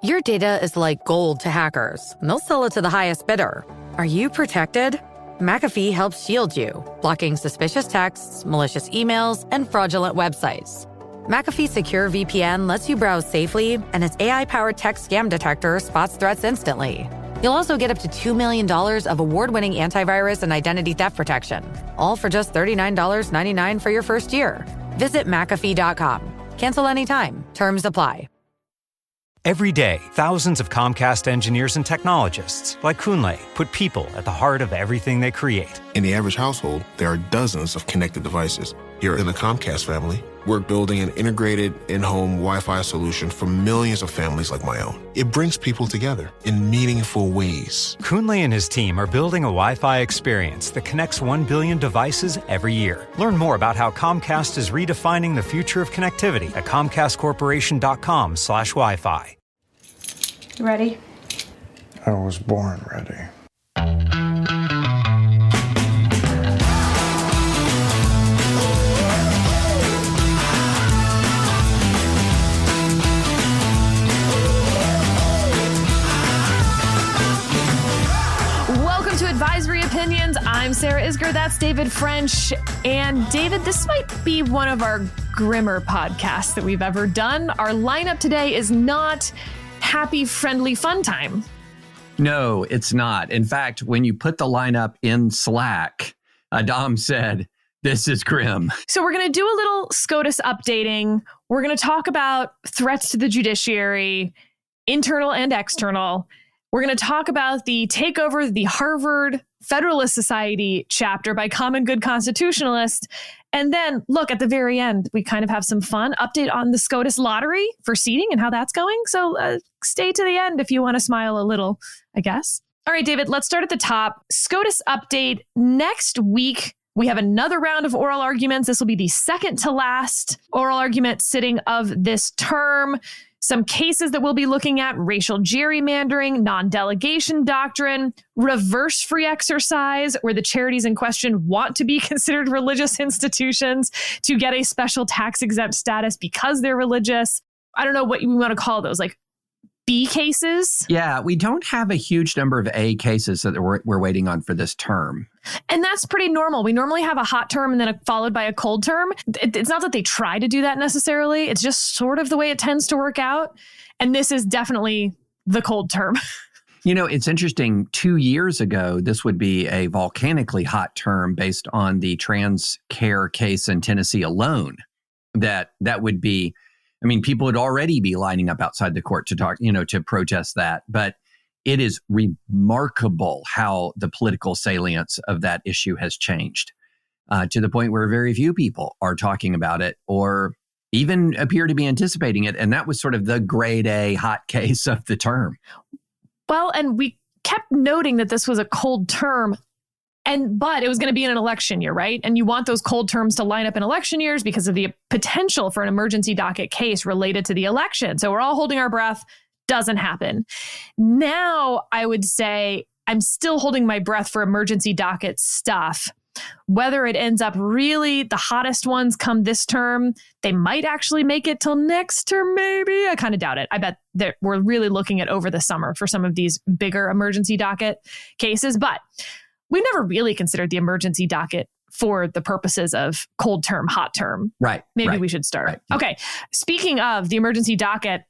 Your data is like gold to hackers, and they'll sell it to the highest bidder. Are you protected? McAfee helps shield you, blocking suspicious texts, malicious emails, and fraudulent websites. McAfee Secure VPN lets you browse safely, and its AI-powered text scam detector spots threats instantly. You'll also get up to $2 million of award-winning antivirus and identity theft protection, all for just $39.99 for your first year. Visit McAfee.com. Cancel anytime. Terms apply. Every day, thousands of Comcast engineers and technologists, like Kunle, put people at the heart of everything they create. In the average household, there are dozens of connected devices. Here in the Comcast family, we're building an integrated in-home Wi-Fi solution for millions of families like my own. It brings people together in meaningful ways. Kunle and his team are building a Wi-Fi experience that connects 1 billion devices every year. Learn more about how Comcast is redefining the future of connectivity at comcastcorporation.com/Wi-Fi. You ready? I was born ready. Welcome to Advisory Opinions. I'm Sarah Isgur. That's David French. And David, this might be one of our grimmer podcasts that we've ever done. Our lineup today is not happy, friendly, fun time. No, it's not. In fact, when you put the lineup in Slack, Adam said, this is grim. So we're going to do a little SCOTUS updating. We're going to talk about threats to the judiciary, internal and external. We're going to talk about the takeover of the Harvard Federalist Society chapter by common good constitutionalists. And then, look, at the very end, we kind of have some fun update on the SCOTUS lottery for seating and how that's going. So stay to the end if you want to smile a little, I guess. All right, David, let's start at the top. SCOTUS update. Next week, we have another round of oral arguments. This will be the second to last oral argument sitting of this term. Some cases that we'll be looking at: racial gerrymandering, non-delegation doctrine, reverse free exercise, where the charities in question want to be considered religious institutions to get a special tax-exempt status because they're religious. I don't know what you want to call those, like B cases. Yeah, we don't have a huge number of A cases that we're waiting on for this term. And that's pretty normal. We normally have a hot term and then followed by a cold term. It's not that they try to do that necessarily. It's just sort of the way it tends to work out. And this is definitely the cold term. You know, it's interesting. 2 years ago, this would be a volcanically hot term based on the trans care case in Tennessee alone. That would be, I mean, people would already be lining up outside the court to talk, to protest that. But it is remarkable how the political salience of that issue has changed to the point where very few people are talking about it or even appear to be anticipating it. And that was sort of the grade A hot case of the term. Well, and we kept noting that this was a cold term, but it was going to be in an election year, right? And you want those cold terms to line up in election years because of the potential for an emergency docket case related to the election. So we're all holding our breath. Doesn't happen. Now, I would say I'm still holding my breath for emergency docket stuff. Whether it ends up really the hottest ones come this term, they might actually make it till next term, maybe. I kind of doubt it. I bet that we're really looking at over the summer for some of these bigger emergency docket cases. But we've never really considered the emergency docket for the purposes of cold term, hot term. Right. Maybe we should start. Right. Okay. Speaking of the emergency docket,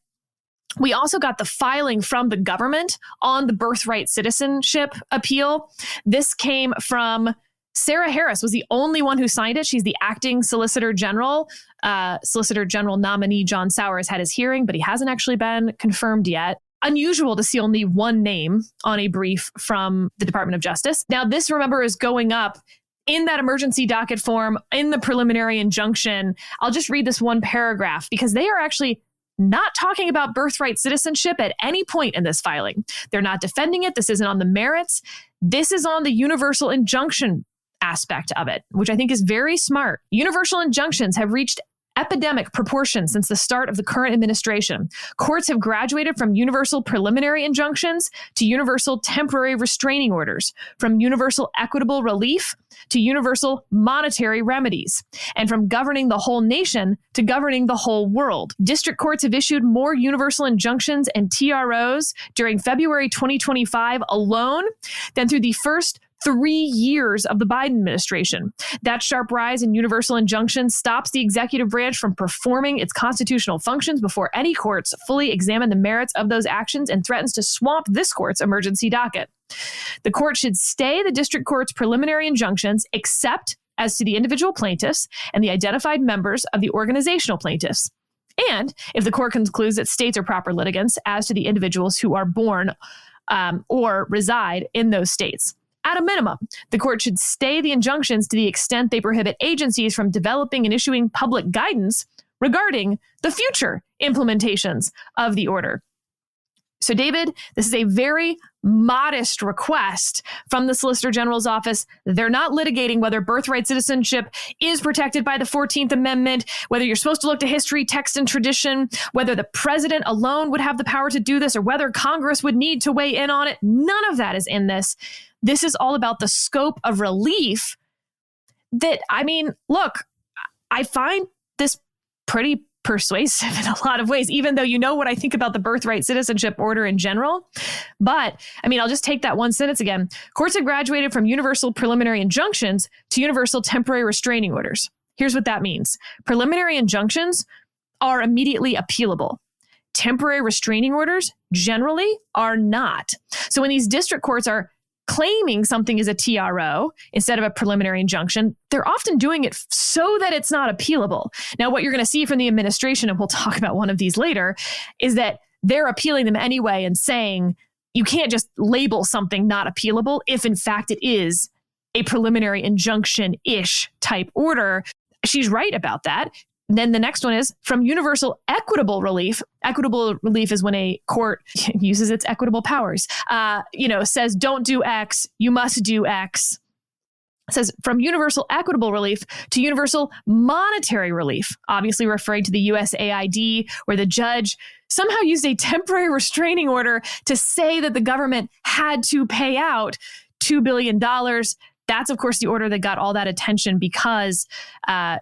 we also got the filing from the government on the birthright citizenship appeal. This came from Sarah Harris, was the only one who signed it. She's the acting Solicitor General. Solicitor General nominee John Sowers had his hearing, but he hasn't actually been confirmed yet. Unusual to see only one name on a brief from the Department of Justice. Now, this, remember, is going up in that emergency docket form in the preliminary injunction. I'll just read this one paragraph because they are actually not talking about birthright citizenship at any point in this filing. They're not defending it. This isn't on the merits. This is on the universal injunction aspect of it, which I think is very smart. Universal injunctions have reached epidemic proportions since the start of the current administration. Courts have graduated from universal preliminary injunctions to universal temporary restraining orders, from universal equitable relief to universal monetary remedies, and from governing the whole nation to governing the whole world. District courts have issued more universal injunctions and TROs during February 2025 alone than through the first 3 years of the Biden administration. That sharp rise in universal injunctions stops the executive branch from performing its constitutional functions before any courts fully examine the merits of those actions and threatens to swamp this court's emergency docket. The court should stay the district court's preliminary injunctions except as to the individual plaintiffs and the identified members of the organizational plaintiffs. And if the court concludes that states are proper litigants as to the individuals who are born or reside in those states. At a minimum, the court should stay the injunctions to the extent they prohibit agencies from developing and issuing public guidance regarding the future implementations of the order. So, David, this is a very modest request from the Solicitor General's office. They're not litigating whether birthright citizenship is protected by the 14th Amendment, whether you're supposed to look to history, text, and tradition, whether the president alone would have the power to do this, or whether Congress would need to weigh in on it. None of that is in this. This is all about the scope of relief that, I mean, look, I find this pretty persuasive in a lot of ways, even though you know what I think about the birthright citizenship order in general. But I mean, I'll just take that one sentence again. Courts have graduated from universal preliminary injunctions to universal temporary restraining orders. Here's what that means. Preliminary injunctions are immediately appealable. Temporary restraining orders generally are not. So when these district courts are claiming something is a TRO instead of a preliminary injunction, they're often doing it so that it's not appealable. Now, what you're going to see from the administration, and we'll talk about one of these later, is that they're appealing them anyway and saying you can't just label something not appealable if in fact it is a preliminary injunction-ish type order. She's right about that. Then the next one is from universal equitable relief. Equitable relief is when a court uses its equitable powers, says don't do X, you must do X. It says from universal equitable relief to universal monetary relief, obviously referring to the USAID, where the judge somehow used a temporary restraining order to say that the government had to pay out $2 billion. That's, of course, the order that got all that attention because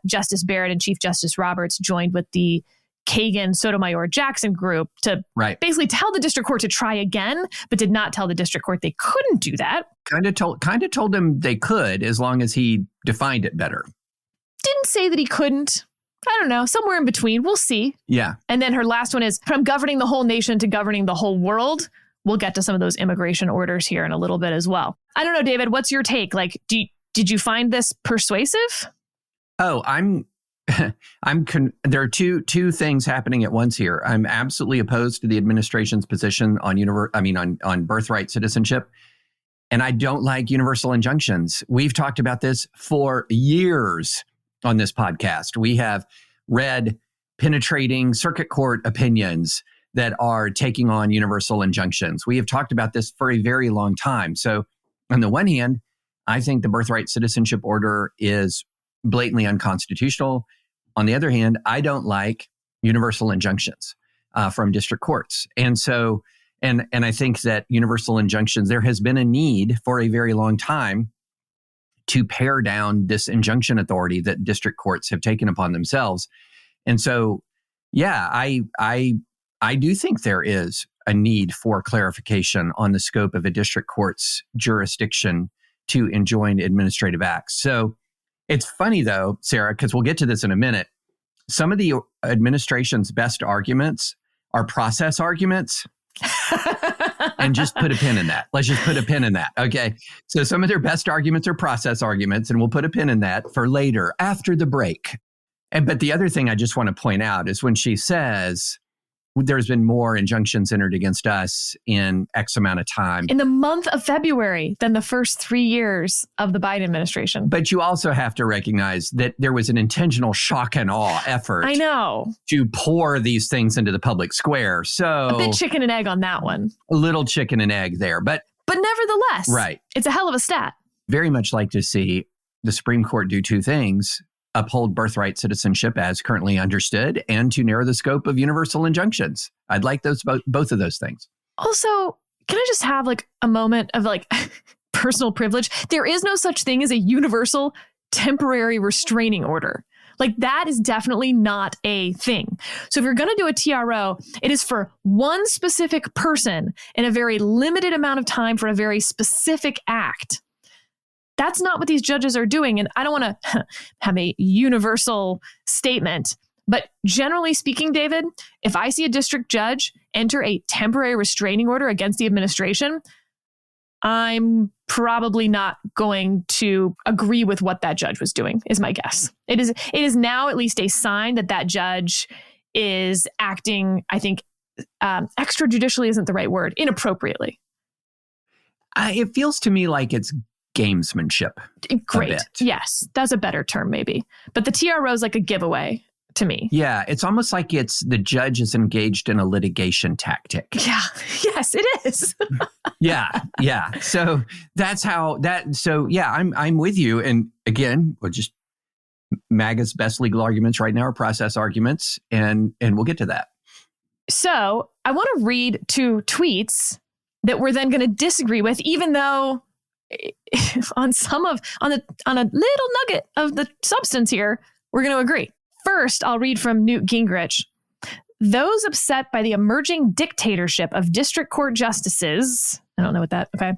Justice Barrett and Chief Justice Roberts joined with the Kagan, Sotomayor, Jackson group to basically tell the district court to try again, but did not tell the district court they couldn't do that. Kind of told them they could as long as he defined it better. Didn't say that he couldn't. I don't know, somewhere in between. We'll see. Yeah. And then her last one is from governing the whole nation to governing the whole world. We'll get to some of those immigration orders here in a little bit as well. I don't know, David, what's your take? Like, did you find this persuasive? Oh, there are two things happening at once here. I'm absolutely opposed to the administration's position on birthright citizenship. And I don't like universal injunctions. We've talked about this for years on this podcast. We have read penetrating circuit court opinions that are taking on universal injunctions. We have talked about this for a very long time. So on the one hand, I think the birthright citizenship order is blatantly unconstitutional. On the other hand, I don't like universal injunctions from district courts. And so, and I think that universal injunctions, there has been a need for a very long time to pare down this injunction authority that district courts have taken upon themselves. And so, yeah, I do think there is a need for clarification on the scope of a district court's jurisdiction to enjoin administrative acts. So it's funny, though, Sarah, because we'll get to this in a minute. Some of the administration's best arguments are process arguments. And just put a pin in that. Let's just put a pin in that. Okay. So some of their best arguments are process arguments, and we'll put a pin in that for later, after the break. But the other thing I just want to point out is when she says, there's been more injunctions entered against us in X amount of time. In the month of February than the first 3 years of the Biden administration. But you also have to recognize that there was an intentional shock and awe effort. I know. To pour these things into the public square. So a bit chicken and egg on that one. A little chicken and egg there. But nevertheless, right. It's a hell of a stat. Very much like to see the Supreme Court do two things. uphold birthright citizenship as currently understood and to narrow the scope of universal injunctions. I'd like those both of those things. Also, can I just have like a moment of like personal privilege? There is no such thing as a universal temporary restraining order. Like that is definitely not a thing. So if you're going to do a TRO, it is for one specific person in a very limited amount of time for a very specific act. That's not what these judges are doing. And I don't want to have a universal statement, but generally speaking, David, if I see a district judge enter a temporary restraining order against the administration, I'm probably not going to agree with what that judge was doing, is my guess. It is now at least a sign that that judge is acting, I think, extrajudicially isn't the right word, inappropriately. It feels to me like it's gamesmanship. Great. Yes, that's a better term maybe. But the TRO is like a giveaway to me. Yeah, it's almost like it's the judge is engaged in a litigation tactic. Yeah, yes, it is. Yeah. So that's how that. So yeah, I'm with you. And again, we'll just MAGA's best legal arguments right now are process arguments, and we'll get to that. So I want to read 2 tweets that we're then going to disagree with, even though on a little nugget of the substance here, we're going to agree. First, I'll read from Newt Gingrich. Those upset by the emerging dictatorship of district court justices, I don't know what that, okay,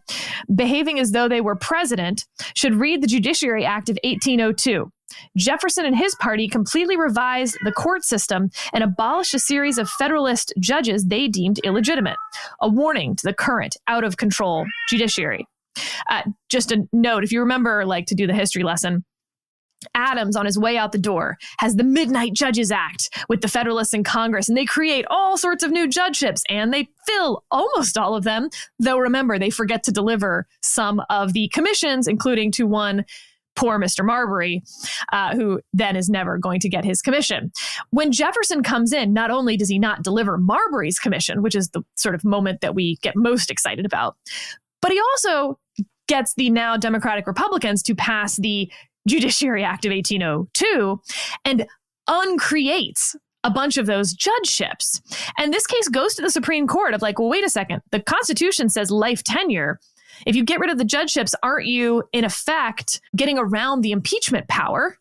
behaving as though they were president, should read the Judiciary Act of 1802. Jefferson and his party completely revised the court system and abolished a series of Federalist judges they deemed illegitimate. A warning to the current, out-of-control judiciary. Just a note, if you remember, like to do the history lesson, Adams, on his way out the door, has the Midnight Judges Act with the Federalists in Congress, and they create all sorts of new judgeships, and they fill almost all of them, though remember, they forget to deliver some of the commissions, including to one poor Mr. Marbury, who then is never going to get his commission. When Jefferson comes in, not only does he not deliver Marbury's commission, which is the sort of moment that we get most excited about, but he also gets the now Democratic Republicans to pass the Judiciary Act of 1802 and uncreates a bunch of those judgeships. And this case goes to the Supreme Court of like, well, wait a second. The Constitution says life tenure. If you get rid of the judgeships, aren't you, in effect, getting around the impeachment power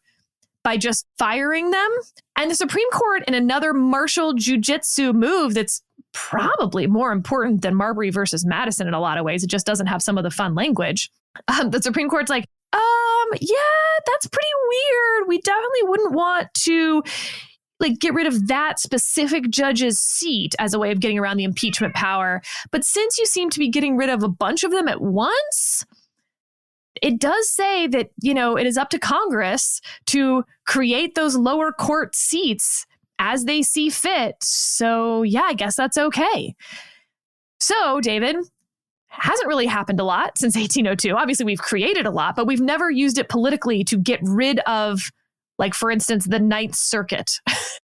by just firing them? And the Supreme Court, in another martial jujitsu move that's probably more important than Marbury versus Madison in a lot of ways, it just doesn't have some of the fun language. The Supreme Court's like, yeah, that's pretty weird. We definitely wouldn't want to like get rid of that specific judge's seat as a way of getting around the impeachment power. But since you seem to be getting rid of a bunch of them at once, it does say that, you know, it is up to Congress to create those lower court seats as they see fit. So yeah, I guess that's okay. So, David, hasn't really happened a lot since 1802. Obviously, we've created a lot, but we've never used it politically to get rid of, like, for instance, the Ninth Circuit.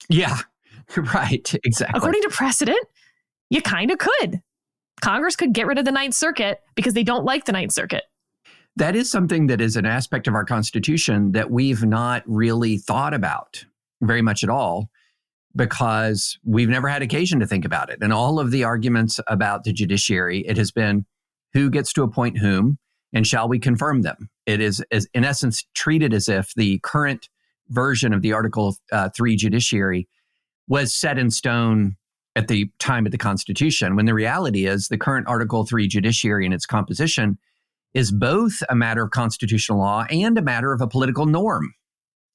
Yeah, right. Exactly. According to precedent, you kind of could. Congress could get rid of the Ninth Circuit because they don't like the Ninth Circuit. That is something that is an aspect of our Constitution that we've not really thought about very much at all, because we've never had occasion to think about it. And all of the arguments about the judiciary, it has been who gets to appoint whom and shall we confirm them? It is, in essence, treated as if the current version of the Article 3 judiciary was set in stone at the time of the Constitution, when the reality is the current Article 3 judiciary and its composition is both a matter of constitutional law and a matter of a political norm.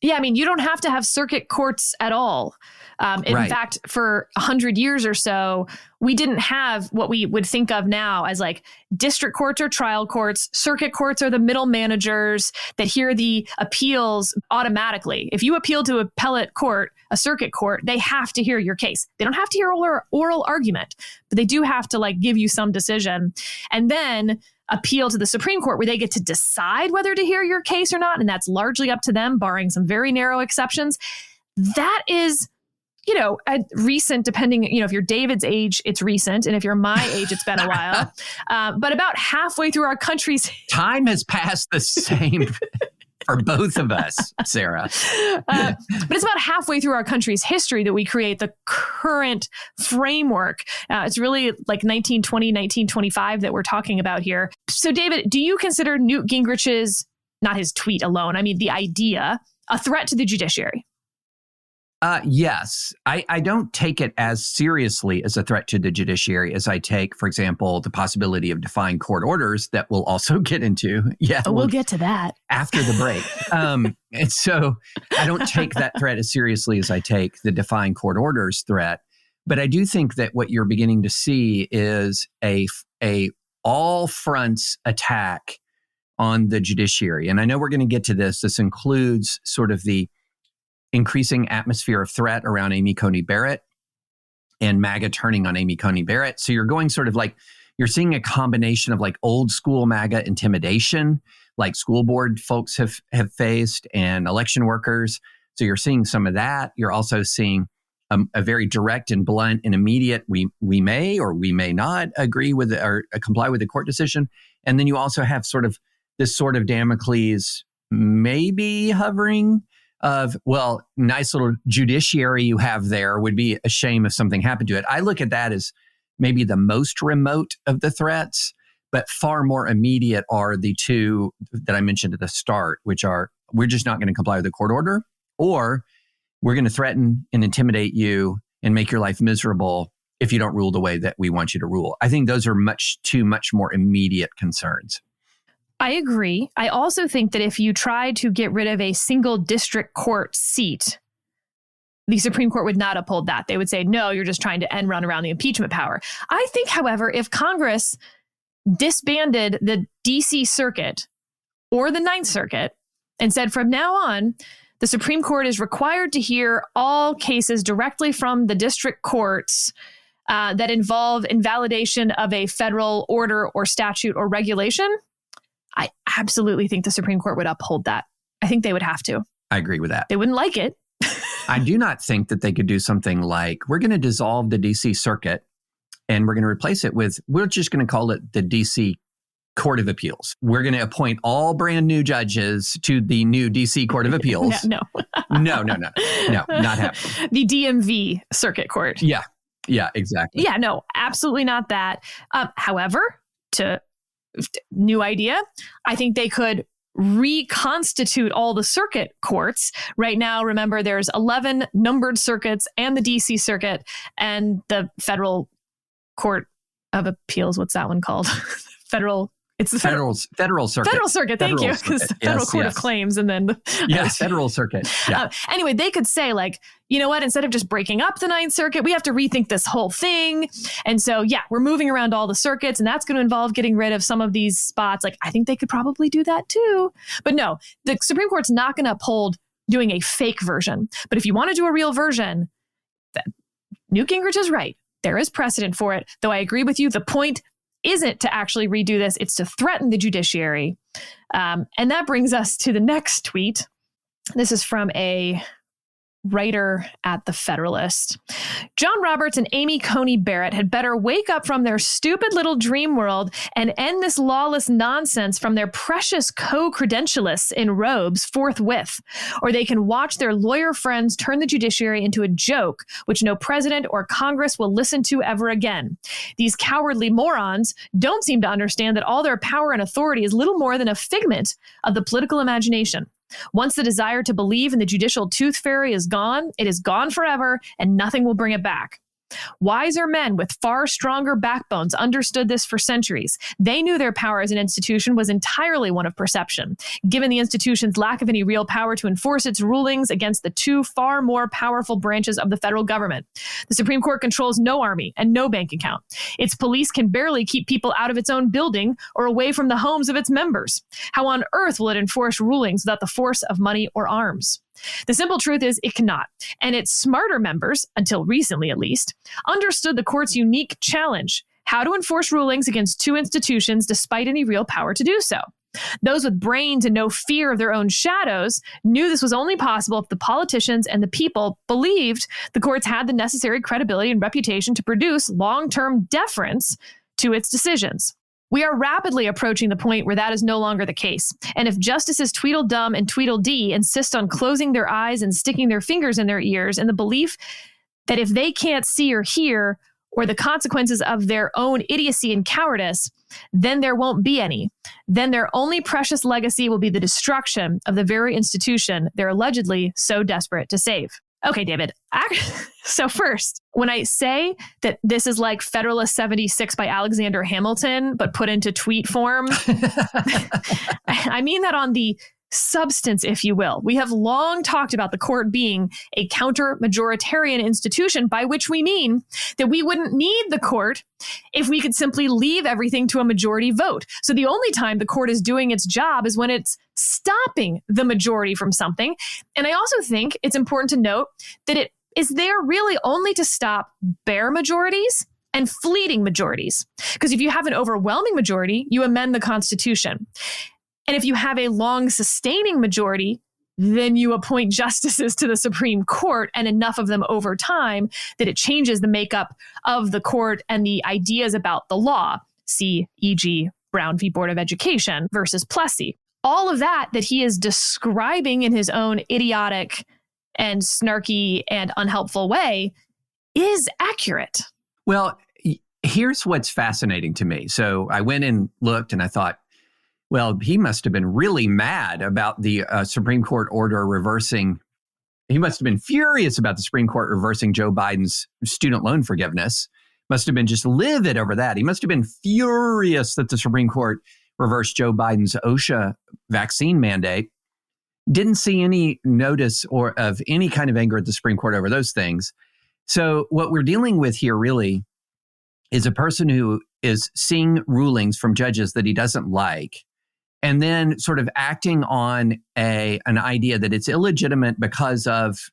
Yeah, I mean, you don't have to have circuit courts at all. In fact, for 100 years or so, we didn't have what we would think of now as like district courts or trial courts. Circuit courts are the middle managers that hear the appeals automatically. If you appeal to appellate court, a circuit court, they have to hear your case. They don't have to hear oral argument, but they do have to like give you some decision. And then appeal to the Supreme Court, where they get to decide whether to hear your case or not. And that's largely up to them, barring some very narrow exceptions. That is, you know, a recent, depending, you know, if you're David's age, it's recent. And if you're my age, it's been a while. But about halfway through our country's... Time has passed the same or both of us, Sarah. But it's about halfway through our country's history that we create the current framework. It's really like 1920, 1925 that we're talking about here. So, David, do you consider Newt Gingrich's, not his tweet alone, I mean the idea, a threat to the judiciary? Yes. I don't take it as seriously as a threat to the judiciary as I take, for example, the possibility of defying court orders that we'll also get into. Yeah, we'll get to that after the break. And so I don't take that threat as seriously as I take the defying court orders threat. But I do think that what you're beginning to see is a all fronts attack on the judiciary. And I know we're going to get to this. This includes sort of the increasing atmosphere of threat around Amy Coney Barrett and MAGA turning on Amy Coney Barrett. So you're going sort of like, you're seeing a combination of like old school MAGA intimidation, like school board folks have faced and election workers. So you're seeing some of that. You're also seeing a very direct and blunt and immediate, we may or we may not agree with or comply with the court decision. And then you also have sort of this sort of Damocles maybe hovering of, well, nice little judiciary you have there, would be a shame if something happened to it. I look at that as maybe the most remote of the threats, but far more immediate are the two that I mentioned at the start, which are, we're just not going to comply with the court order, or we're going to threaten and intimidate you and make your life miserable if you don't rule the way that we want you to rule. I think those are much more immediate concerns. I agree. I also think that if you try to get rid of a single district court seat, the Supreme Court would not uphold that. They would say, no, you're just trying to end run around the impeachment power. I think, however, if Congress disbanded the DC Circuit or the Ninth Circuit and said from now on, the Supreme Court is required to hear all cases directly from the district courts that involve invalidation of a federal order or statute or regulation, I absolutely think the Supreme Court would uphold that. I think they would have to. I agree with that. They wouldn't like it. I do not think that they could do something like, we're going to dissolve the DC Circuit and we're going to replace it with, we're just going to call it the DC Court of Appeals. We're going to appoint all brand new judges to the new DC Court of Appeals. No, not happening. The DMV Circuit Court. Yeah, exactly. Yeah, no, absolutely not that. However, new idea, I think they could reconstitute all the circuit courts. Right now, remember, there's 11 numbered circuits and the DC Circuit and the Federal Court of Appeals. What's that one called? It's the Federal Circuit. Federal Circuit, thank you. Because the Federal Court of Claims and then... Federal Circuit. Yeah. Anyway, they could say like, you know what, instead of just breaking up the Ninth Circuit, we have to rethink this whole thing. And so, we're moving around all the circuits, and that's going to involve getting rid of some of these spots. Like, I think they could probably do that too. But no, the Supreme Court's not going to uphold doing a fake version. But if you want to do a real version, Newt Gingrich is right. There is precedent for it, though I agree with you. The point isn't to actually redo this. It's to threaten the judiciary. And that brings us to the next tweet. This is from a writer at The Federalist. John Roberts and Amy Coney Barrett had better wake up from their stupid little dream world and end this lawless nonsense from their precious co-credentialists in robes forthwith, or they can watch their lawyer friends turn the judiciary into a joke, which no president or Congress will listen to ever again. These cowardly morons don't seem to understand that all their power and authority is little more than a figment of the political imagination. Once the desire to believe in the judicial tooth fairy is gone, it is gone forever, and nothing will bring it back. Wiser men with far stronger backbones understood this for centuries. They knew their power as an institution was entirely one of perception, given the institution's lack of any real power to enforce its rulings against the two far more powerful branches of the federal government. The Supreme Court controls no army and no bank account. Its police can barely keep people out of its own building or away from the homes of its members. How on earth will it enforce rulings without the force of money or arms? The simple truth is it cannot, and its smarter members, until recently at least, understood the court's unique challenge: how to enforce rulings against two institutions despite any real power to do so. Those with brains and no fear of their own shadows knew this was only possible if the politicians and the people believed the courts had the necessary credibility and reputation to produce long-term deference to its decisions. We are rapidly approaching the point where that is no longer the case. And if Justices Tweedledum and Tweedledee insist on closing their eyes and sticking their fingers in their ears in the belief that if they can't see or hear or the consequences of their own idiocy and cowardice, then there won't be any. Then their only precious legacy will be the destruction of the very institution they're allegedly so desperate to save. Okay, David. So first, when I say that this is like Federalist 76 by Alexander Hamilton, but put into tweet form, I mean that on the substance, if you will. We have long talked about the court being a counter-majoritarian institution, by which we mean that we wouldn't need the court if we could simply leave everything to a majority vote. So the only time the court is doing its job is when it's stopping the majority from something. And I also think it's important to note that it is there really only to stop bare majorities and fleeting majorities. Because if you have an overwhelming majority, you amend the Constitution. And if you have a long sustaining majority, then you appoint justices to the Supreme Court and enough of them over time that it changes the makeup of the court and the ideas about the law. See, e.g., Brown v. Board of Education versus Plessy. All of that he is describing in his own idiotic and snarky and unhelpful way is accurate. Well, here's what's fascinating to me. So I went and looked and I thought, well, he must have been really mad about the Supreme Court order reversing. He must have been furious about the Supreme Court reversing Joe Biden's student loan forgiveness. Must have been just livid over that. He must have been furious that the Supreme Court reversed Joe Biden's OSHA vaccine mandate. Didn't see any notice or of any kind of anger at the Supreme Court over those things. So what we're dealing with here really is a person who is seeing rulings from judges that he doesn't like, and then sort of acting on an idea that it's illegitimate because of,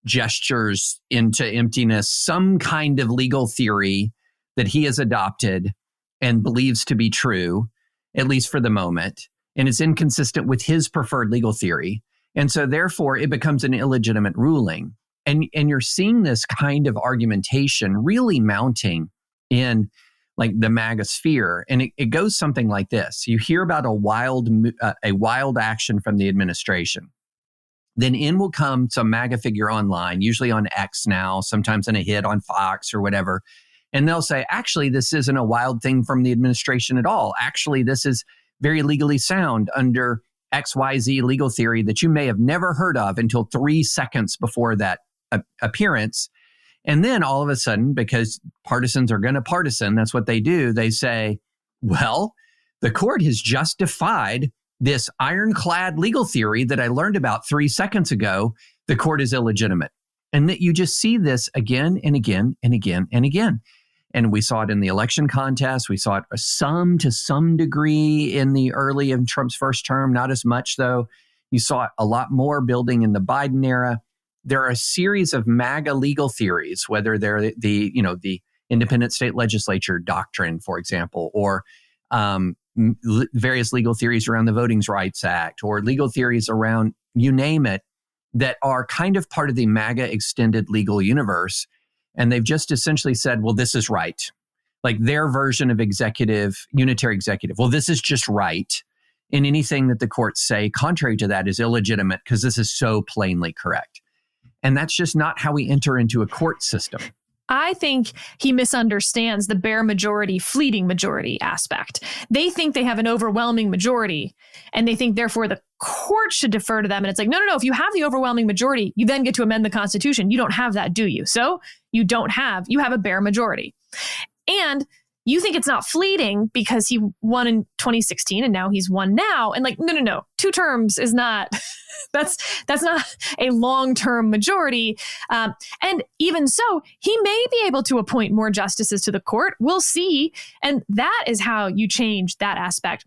gestures into emptiness, some kind of legal theory that he has adopted and believes to be true, at least for the moment, and it's inconsistent with his preferred legal theory. And so therefore it becomes an illegitimate ruling. And you're seeing this kind of argumentation really mounting in like the MAGA sphere. And it goes something like this. You hear about a wild action from the administration. Then in will come some MAGA figure online, usually on X now, sometimes in a hit on Fox or whatever. And they'll say, actually, this isn't a wild thing from the administration at all. Actually, this is very legally sound under XYZ legal theory that you may have never heard of until 3 seconds before that appearance. And then all of a sudden, because partisans are going to partisan, that's what they do. They say, well, the court has just defied this ironclad legal theory that I learned about 3 seconds ago. The court is illegitimate. And that you just see this again and again and again and again. And we saw it in the election contest. We saw it to some degree in the early of Trump's first term, not as much though. You saw it a lot more building in the Biden era. There are a series of MAGA legal theories, whether they're the independent state legislature doctrine, for example, or various legal theories around the Voting Rights Act, or legal theories around, you name it, that are kind of part of the MAGA extended legal universe. And they've just essentially said, well, this is right. Like their version of unitary executive. Well, this is just right. And anything that the courts say contrary to that is illegitimate because this is so plainly correct. And that's just not how we enter into a court system. I think he misunderstands the bare majority, fleeting majority aspect. They think they have an overwhelming majority, and they think, therefore, the court should defer to them. And it's like, no. If you have the overwhelming majority, you then get to amend the Constitution. You don't have that, do you? So you have a bare majority. And you think it's not fleeting because he won in 2016 and now he's won now. And like, no. 2 terms is not, that's not a long-term majority. And even so, he may be able to appoint more justices to the court. We'll see. And that is how you change that aspect.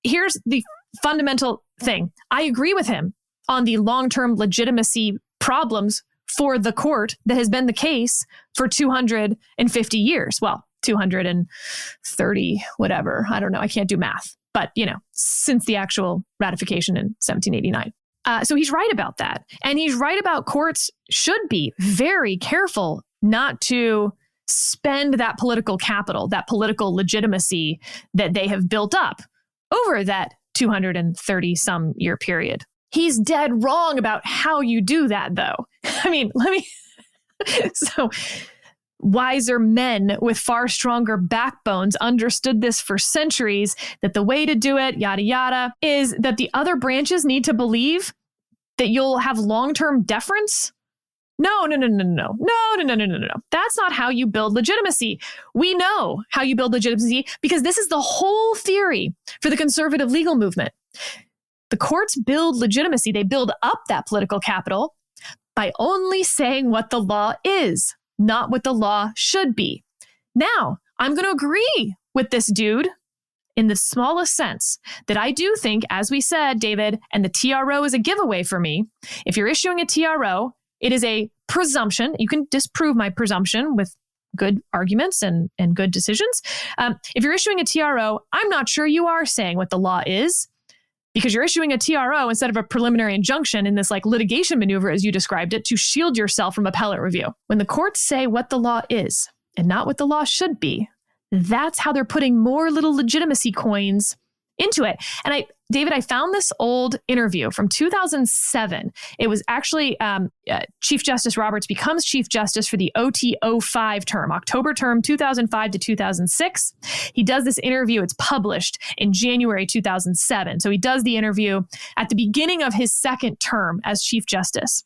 Here's the fundamental thing. I agree with him on the long-term legitimacy problems for the court that has been the case for 250 years. Well, 230, whatever. I don't know. I can't do math. But, since the actual ratification in 1789. So he's right about that. And he's right about courts should be very careful not to spend that political capital, that political legitimacy that they have built up over that 230 some year period. He's dead wrong about how you do that, though. I mean, so wiser men with far stronger backbones understood this for centuries, that the way to do it, yada, yada, is that the other branches need to believe that you'll have long-term deference. No. That's not how you build legitimacy. We know how you build legitimacy because this is the whole theory for the conservative legal movement. The courts build legitimacy. They build up that political capital by only saying what the law is, not what the law should be. Now, I'm going to agree with this dude in the smallest sense that I do think, as we said, David, and the TRO is a giveaway for me. If you're issuing a TRO, it is a presumption. You can disprove my presumption with good arguments and good decisions. If you're issuing a TRO, I'm not sure you are saying what the law is, because you're issuing a TRO instead of a preliminary injunction in this like litigation maneuver, as you described it, to shield yourself from appellate review. When the courts say what the law is and not what the law should be, that's how they're putting more little legitimacy coins into it. And David, I found this old interview from 2007. It was actually Chief Justice Roberts becomes Chief Justice for the OT05 term, October term 2005 to 2006. He does this interview. It's published in January 2007. So he does the interview at the beginning of his second term as Chief Justice.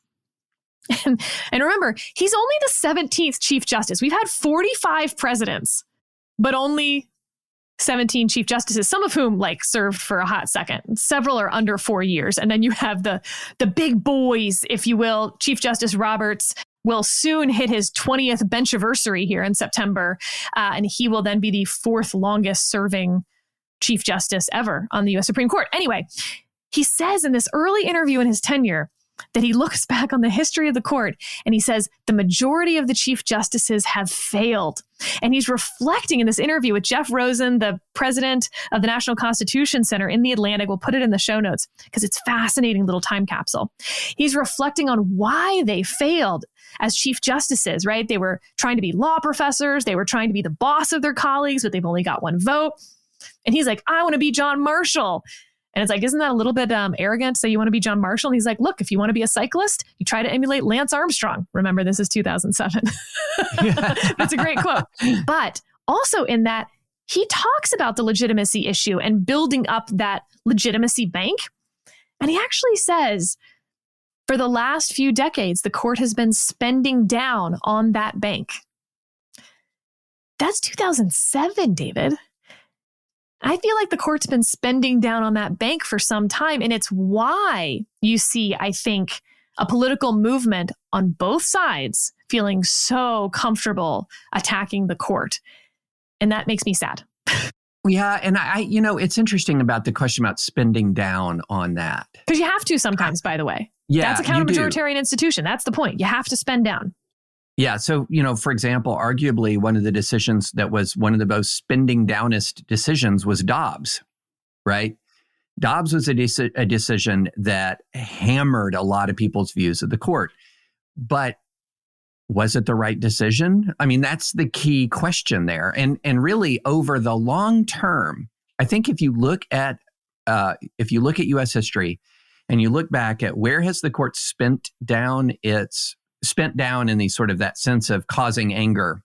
And remember, he's only the 17th Chief Justice. We've had 45 presidents, but only 17 chief justices, some of whom like served for a hot second. Several are under 4 years. And then you have the big boys, if you will. Chief Justice Roberts will soon hit his 20th benchiversary here in September. And he will then be the fourth longest serving chief justice ever on the U.S. Supreme Court. Anyway, he says in this early interview in his tenure that he looks back on the history of the court and he says the majority of the chief justices have failed. And he's reflecting in this interview with Jeff Rosen, the president of the National Constitution Center in the Atlantic. We'll put it in the show notes because it's a fascinating little time capsule. He's reflecting on why they failed as chief justices, right? They were trying to be law professors. They were trying to be the boss of their colleagues, but they've only got one vote. And he's like, I want to be John Marshall. And it's like, isn't that a little bit arrogant to say you want to be John Marshall? And he's like, look, if you want to be a cyclist, you try to emulate Lance Armstrong. Remember, this is 2007. That's a great quote. But also in that, he talks about the legitimacy issue and building up that legitimacy bank. And he actually says, for the last few decades, the court has been spending down on that bank. That's 2007, David. I feel like the court's been spending down on that bank for some time. And it's why you see, I think, a political movement on both sides feeling so comfortable attacking the court. And that makes me sad. Yeah. And it's interesting about the question about spending down on that. Because you have to sometimes, by the way. Yeah, that's a counter-majoritarian institution. That's the point. You have to spend down. Yeah. So, for example, arguably one of the decisions that was one of the most spending downest decisions was Dobbs, right? Dobbs was a decision that hammered a lot of people's views of the court. But was it the right decision? I mean, that's the key question there. And really over the long term, I think if you look at U.S. history and you look back at where has the court spent down in the sort of that sense of causing anger.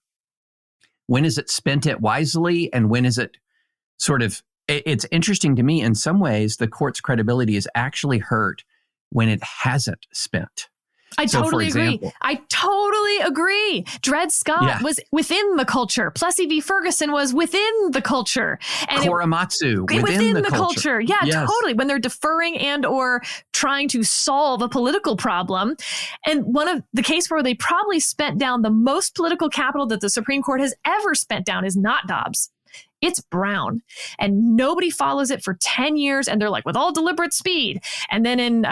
When is it spent it wisely? And when is it sort of, it's interesting to me in some ways, the court's credibility is actually hurt when it hasn't spent. I totally agree. Dred Scott was within the culture. Plessy v. Ferguson was within the culture. And Korematsu within the culture. Yeah, yes. Totally. When they're deferring and or trying to solve a political problem. And one of the case where they probably spent down the most political capital that the Supreme Court has ever spent down is not Dobbs. It's Brown, and nobody follows it for 10 years. And they're like, with all deliberate speed. And then in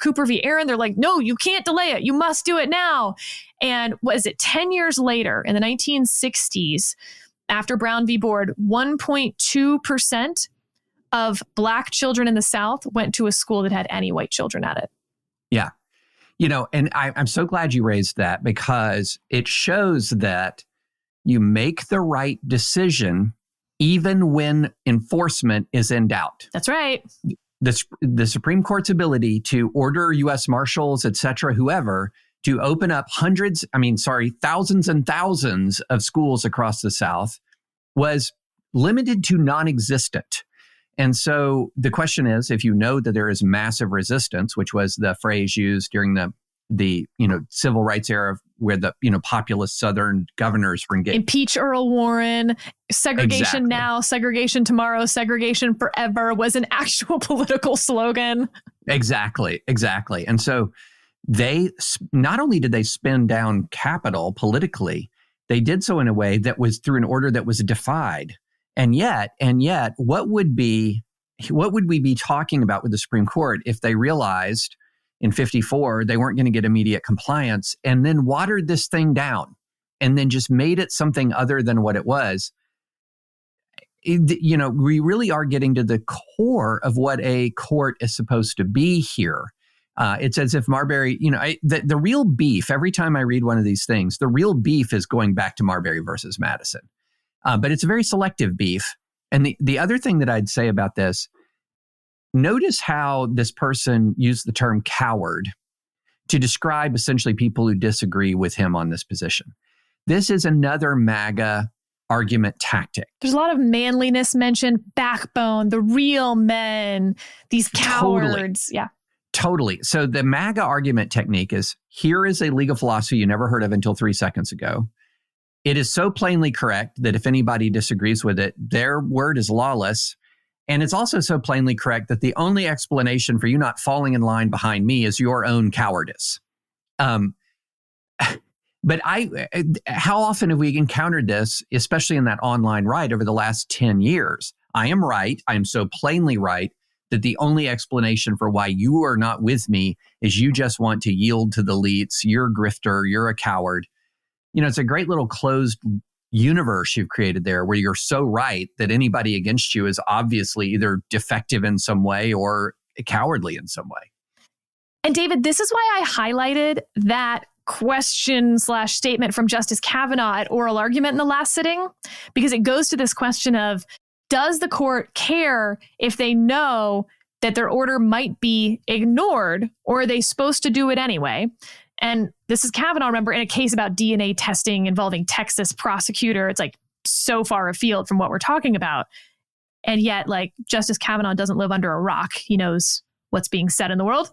Cooper v. Aaron, they're like, no, you can't delay it. You must do it now. And was it 10 years later in the 1960s, after Brown v. Board, 1.2% of Black children in the South went to a school that had any white children at it. Yeah. And I'm so glad you raised that because it shows that You make the right decision even when enforcement is in doubt. That's right. The Supreme Court's ability to order U.S. Marshals, et cetera, whoever, to open up thousands and thousands of schools across the South was limited to non-existent. And so the question is, if you know that there is massive resistance, which was the phrase used during the civil rights era where the populist Southern governors were engaged. Impeach Earl Warren, segregation Exactly. now, segregation tomorrow, segregation forever was an actual political slogan. Exactly. And so they, not only did they spin down capital politically, they did so in a way that was through an order that was defied. And yet, what would we be talking about with the Supreme Court if they realized in 54 they weren't going to get immediate compliance and then watered this thing down and then just made it something other than what it was? We really are getting to the core of what a court is supposed to be here. It's as if Marbury, the real beef, every time I read one of these things, the real beef is going back to Marbury versus Madison. But it's a very selective beef. And the other thing that I'd say about this, notice how this person used the term coward to describe essentially people who disagree with him on this position. This is another MAGA argument tactic. There's a lot of manliness mentioned, backbone, the real men, these cowards. Totally. Yeah. Totally. So the MAGA argument technique is, here is a legal philosophy you never heard of until 3 seconds ago. It is so plainly correct that if anybody disagrees with it, their word is lawless. And it's also so plainly correct that the only explanation for you not falling in line behind me is your own cowardice. But how often have we encountered this, especially in that online right over the last 10 years? I am right. I am so plainly right that the only explanation for why you are not with me is you just want to yield to the elites. You're a grifter. You're a coward. It's a great little closed universe you've created there where you're so right that anybody against you is obviously either defective in some way or cowardly in some way. And David, this is why I highlighted that question/statement from Justice Kavanaugh at oral argument in the last sitting, because it goes to this question of, does the court care if they know that their order might be ignored, or are they supposed to do it anyway? And this is Kavanaugh, remember, in a case about DNA testing involving Texas prosecutor. It's like so far afield from what we're talking about. And yet, Justice Kavanaugh doesn't live under a rock. He knows what's being said in the world.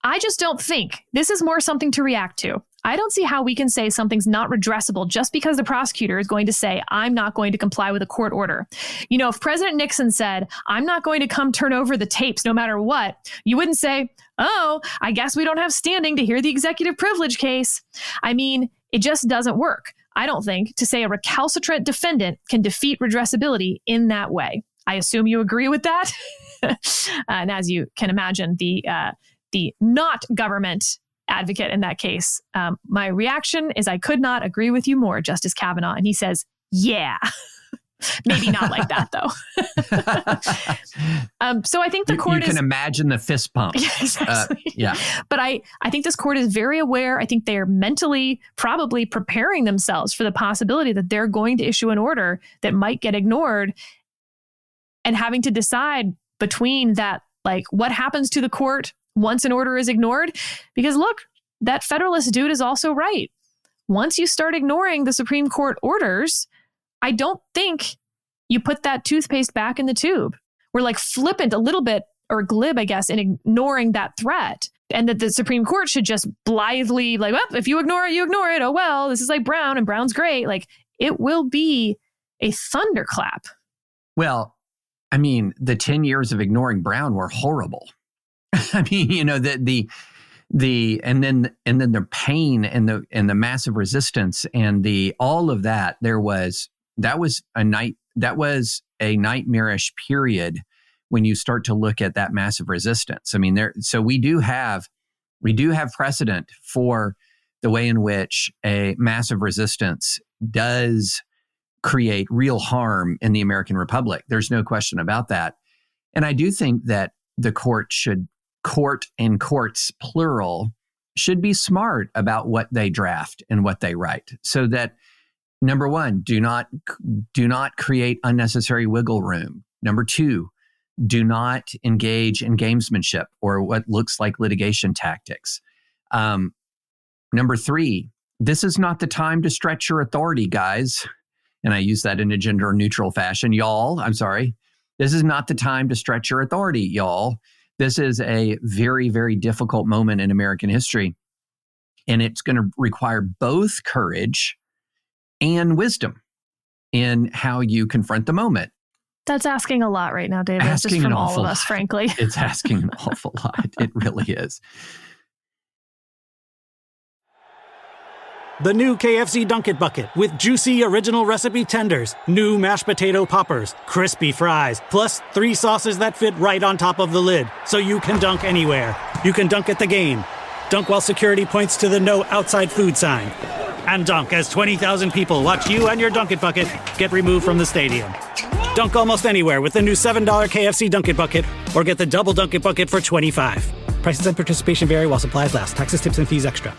I just don't think this is more something to react to. I don't see how we can say something's not redressable just because the prosecutor is going to say, I'm not going to comply with a court order. If President Nixon said, I'm not going to come turn over the tapes no matter what, you wouldn't say, oh, I guess we don't have standing to hear the executive privilege case. It just doesn't work, I don't think, to say a recalcitrant defendant can defeat redressability in that way. I assume you agree with that. And as you can imagine, the not government advocate in that case, my reaction is, I could not agree with you more, Justice Kavanaugh. And he says, yeah. Maybe not like that, though. So I think the court you can imagine the fist pump. Yeah, exactly. Yeah. But I think this court is very aware. I think they are mentally probably preparing themselves for the possibility that they're going to issue an order that might get ignored, and having to decide between that, what happens to the court once an order is ignored. Because look, that Federalist dude is also right. Once you start ignoring the Supreme Court orders, I don't think you put that toothpaste back in the tube. We're flippant a little bit, or glib, I guess, in ignoring that threat. And that the Supreme Court should just blithely, well, if you ignore it, you ignore it. Oh, well, this is like Brown, and Brown's great. It will be a thunderclap. Well, the 10 years of ignoring Brown were horrible. The and then the pain and the massive resistance and all of that. That was a nightmarish period when you start to look at that massive resistance. So we do have precedent for the way in which a massive resistance does create real harm in the American Republic. There's no question about that. And I do think that the court and courts, plural, should be smart about what they draft and what they write, so that Number one, do not create unnecessary wiggle room. Number two, do not engage in gamesmanship or what looks like litigation tactics. Number three, this is not the time to stretch your authority, guys. And I use that in a gender neutral fashion. Y'all, I'm sorry. This is not the time to stretch your authority, y'all. This is a very, very difficult moment in American history. And it's going to require both courage and wisdom in how you confront the moment. That's asking a lot right now, David. Just from all of us, frankly. It's asking an awful lot. It really is. The new KFC Dunk-It Bucket with juicy original recipe tenders, new mashed potato poppers, crispy fries, plus 3 sauces that fit right on top of the lid, so you can dunk anywhere. You can dunk at the game, dunk while security points to the no outside food sign, and dunk as 20,000 people watch you and your Dunk-It Bucket get removed from the stadium. Dunk almost anywhere with the new $7 KFC Dunk-It Bucket, or get the double Dunk-It Bucket for $25. Prices and participation vary while supplies last. Taxes, tips, and fees extra.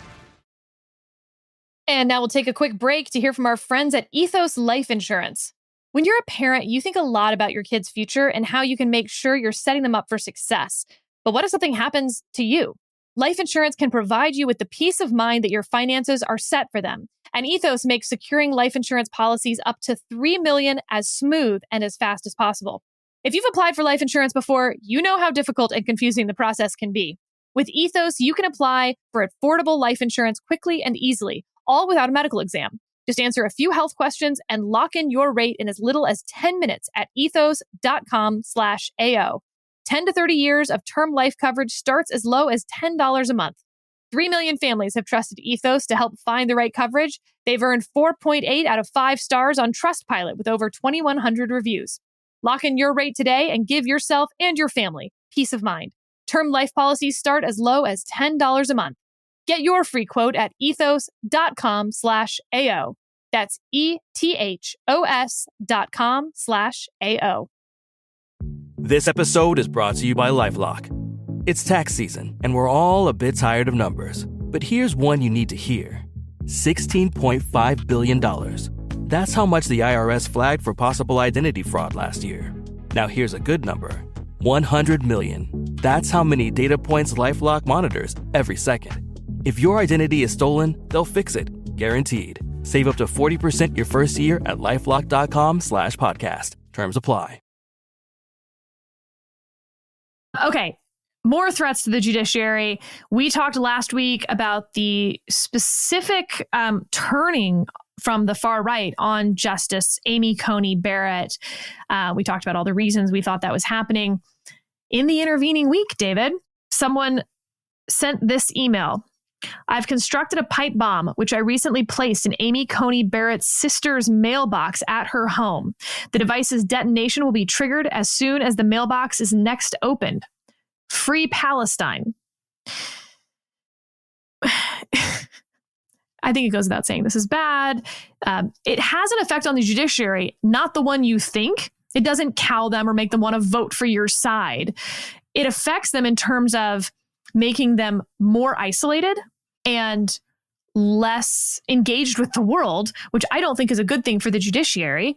And now we'll take a quick break to hear from our friends at Ethos Life Insurance. When you're a parent, you think a lot about your kid's future and how you can make sure you're setting them up for success. But what if something happens to you? Life insurance can provide you with the peace of mind that your finances are set for them. And Ethos makes securing life insurance policies up to $3 million as smooth and as fast as possible. If you've applied for life insurance before, you know how difficult and confusing the process can be. With Ethos, you can apply for affordable life insurance quickly and easily, all without a medical exam. Just answer a few health questions and lock in your rate in as little as 10 minutes at ethos.com/AO. 10 to 30 years of term life coverage starts as low as $10 a month. 3 million families have trusted Ethos to help find the right coverage. They've earned 4.8 out of 5 stars on Trustpilot with over 2,100 reviews. Lock in your rate today and give yourself and your family peace of mind. Term life policies start as low as $10 a month. Get your free quote at ethos.com/AO. That's ethos.com/AO. This episode is brought to you by LifeLock. It's tax season, and we're all a bit tired of numbers. But here's one you need to hear. $16.5 billion. That's how much the IRS flagged for possible identity fraud last year. Now here's a good number. 100 million. That's how many data points LifeLock monitors every second. If your identity is stolen, they'll fix it. Guaranteed. Save up to 40% your first year at LifeLock.com/podcast. Terms apply. Okay, more threats to the judiciary. We talked last week about the specific turning from the far right on Justice Amy Coney Barrett. We talked about all the reasons we thought that was happening. In the intervening week, David, someone sent this email. I've constructed a pipe bomb, which I recently placed in Amy Coney Barrett's sister's mailbox at her home. The device's detonation will be triggered as soon as the mailbox is next opened. Free Palestine. I think it goes without saying this is bad. It has an effect on the judiciary, not the one you think. It doesn't cow them or make them want to vote for your side. It affects them in terms of making them more isolated and less engaged with the world, which I don't think is a good thing for the judiciary.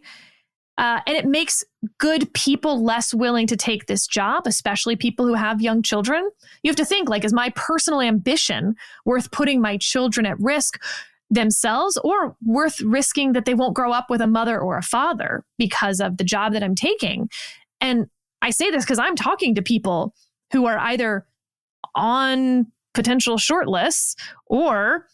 And it makes good people less willing to take this job, especially people who have young children. You have to think, like, is my personal ambition worth putting my children at risk themselves, or worth risking that they won't grow up with a mother or a father because of the job that I'm taking? And I say this because I'm talking to people who are either on potential shortlists or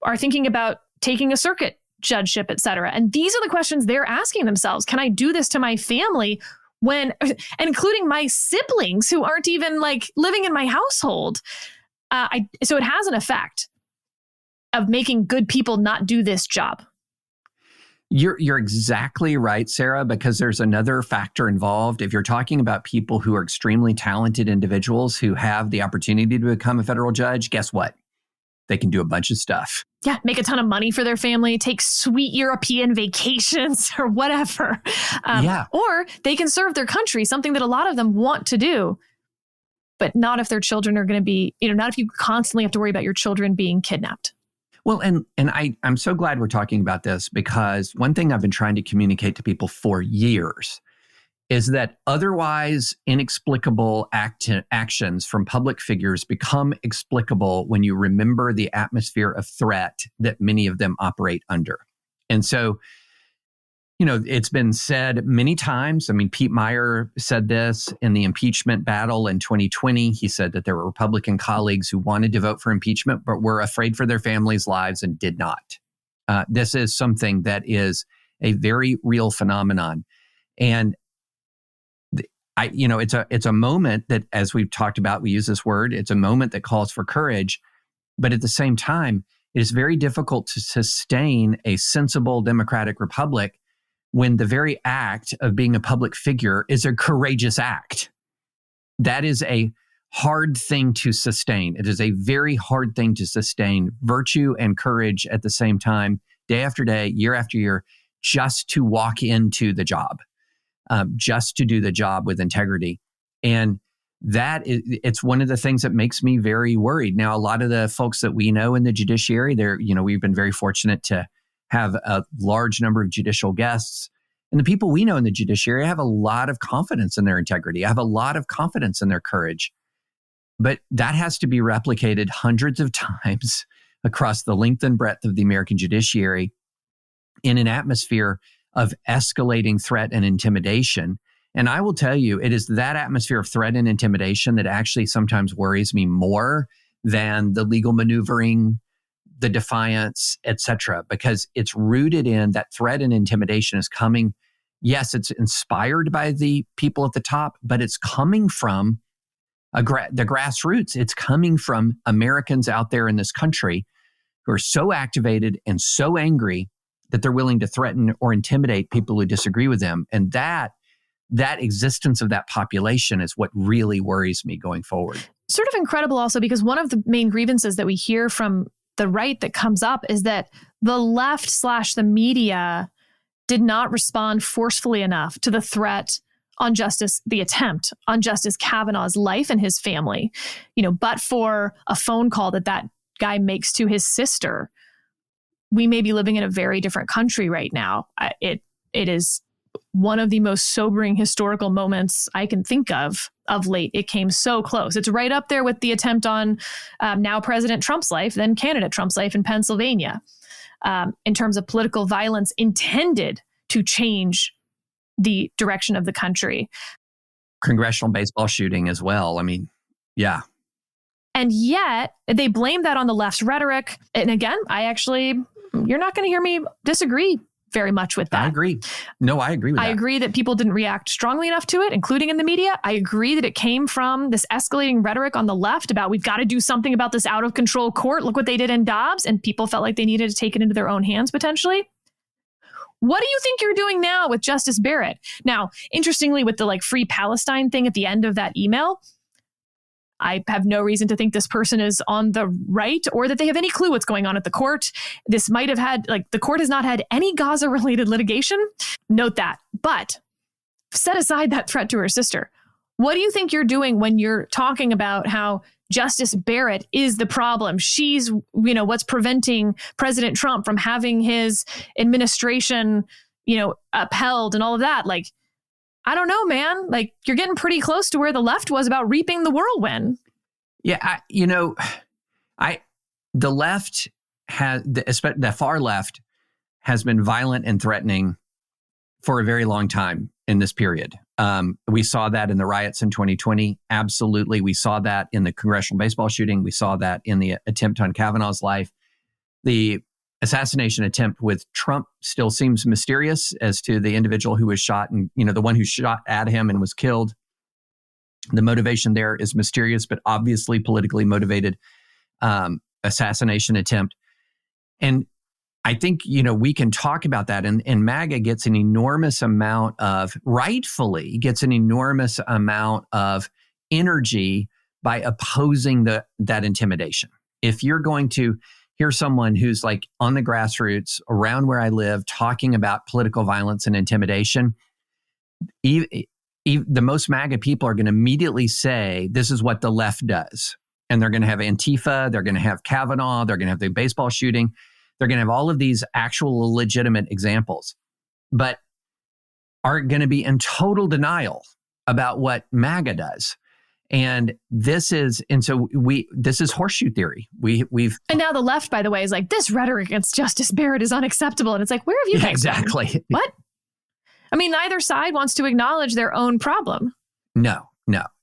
are thinking about taking a circuit judgeship, et cetera. And these are the questions they're asking themselves. Can I do this to my family and including my siblings who aren't even like living in my household? So it has an effect of making good people not do this job. You're exactly right, Sarah, because there's another factor involved. If you're talking about people who are extremely talented individuals who have the opportunity to become a federal judge, guess what? They can do a bunch of stuff. Yeah, make a ton of money for their family, take sweet European vacations or whatever. Or they can serve their country, something that a lot of them want to do, but not if their children are going to be, not if you constantly have to worry about your children being kidnapped. Well, and I'm so glad we're talking about this, because one thing I've been trying to communicate to people for years is that otherwise inexplicable actions from public figures become explicable when you remember the atmosphere of threat that many of them operate under. And so, it's been said many times. I mean, Pete Meyer said this in the impeachment battle in 2020. He said that there were Republican colleagues who wanted to vote for impeachment, but were afraid for their families' lives and did not. This is something that is a very real phenomenon. And it's a moment that, as we've talked about, we use this word, it's a moment that calls for courage. But at the same time, it is very difficult to sustain a sensible democratic republic when the very act of being a public figure is a courageous act. That is a hard thing to sustain. It is a very hard thing to sustain virtue and courage at the same time, day after day, year after year, just to walk into the job, just to do the job with integrity. And it's one of the things that makes me very worried. Now, a lot of the folks that we know in the judiciary, we've been very fortunate to have a large number of judicial guests. And the people we know in the judiciary have a lot of confidence in their integrity. I have a lot of confidence in their courage. But that has to be replicated hundreds of times across the length and breadth of the American judiciary in an atmosphere of escalating threat and intimidation. And I will tell you, it is that atmosphere of threat and intimidation that actually sometimes worries me more than the legal maneuvering, the defiance, et cetera, because it's rooted in that threat and intimidation is coming. Yes, it's inspired by the people at the top, but it's coming from the grassroots. It's coming from Americans out there in this country who are so activated and so angry that they're willing to threaten or intimidate people who disagree with them. And that existence of that population is what really worries me going forward. Sort of incredible also, because one of the main grievances that we hear from the right that comes up is that the left / the media did not respond forcefully enough to the threat on the attempt on Justice Kavanaugh's life and his family. But for a phone call that guy makes to his sister, we may be living in a very different country right now. It is one of the most sobering historical moments I can think of late. It came so close. It's right up there with the attempt on now President Trump's life, then candidate Trump's life in Pennsylvania, in terms of political violence intended to change the direction of the country. Congressional baseball shooting as well. I mean, yeah. And yet they blame that on the left's rhetoric. And again, you're not going to hear me disagree very much with that. I agree. No, I agree with that. I agree that people didn't react strongly enough to it, including in the media. I agree that it came from this escalating rhetoric on the left about we've got to do something about this out of control court. Look what they did in Dobbs. And people felt like they needed to take it into their own hands potentially. What do you think you're doing now with Justice Barrett? Now, interestingly, with the Free Palestine thing at the end of that email, I have no reason to think this person is on the right or that they have any clue what's going on at the court. This might have had, the court has not had any Gaza-related litigation. Note that. But set aside that threat to her sister. What do you think you're doing when you're talking about how Justice Barrett is the problem? She's, what's preventing President Trump from having his administration, upheld and all of that. I don't know, man. You're getting pretty close to where the left was about reaping the whirlwind. Yeah, the left the far left has been violent and threatening for a very long time in this period. We saw that in the riots in 2020. Absolutely. We saw that in the congressional baseball shooting. We saw that in the attempt on Kavanaugh's life. The assassination attempt with Trump still seems mysterious as to the individual who was shot and, the one who shot at him and was killed. The motivation there is mysterious, but obviously politically motivated assassination attempt. And I think, we can talk about that. And MAGA gets an enormous amount of, rightfully gets an enormous amount of energy by opposing that intimidation. If you're going to hear someone who's on the grassroots around where I live talking about political violence and intimidation, the most MAGA people are going to immediately say, this is what the left does. and they're going to have Antifa, they're going to have Kavanaugh, they're going to have the baseball shooting, they're going to have all of these actual legitimate examples, but are going to be in total denial about what MAGA does. And this is horseshoe theory. And now the left, by the way, is like, this rhetoric against Justice Barrett is unacceptable. And it's like, where have you guys exactly been? What? I mean, neither side wants to acknowledge their own problem. No.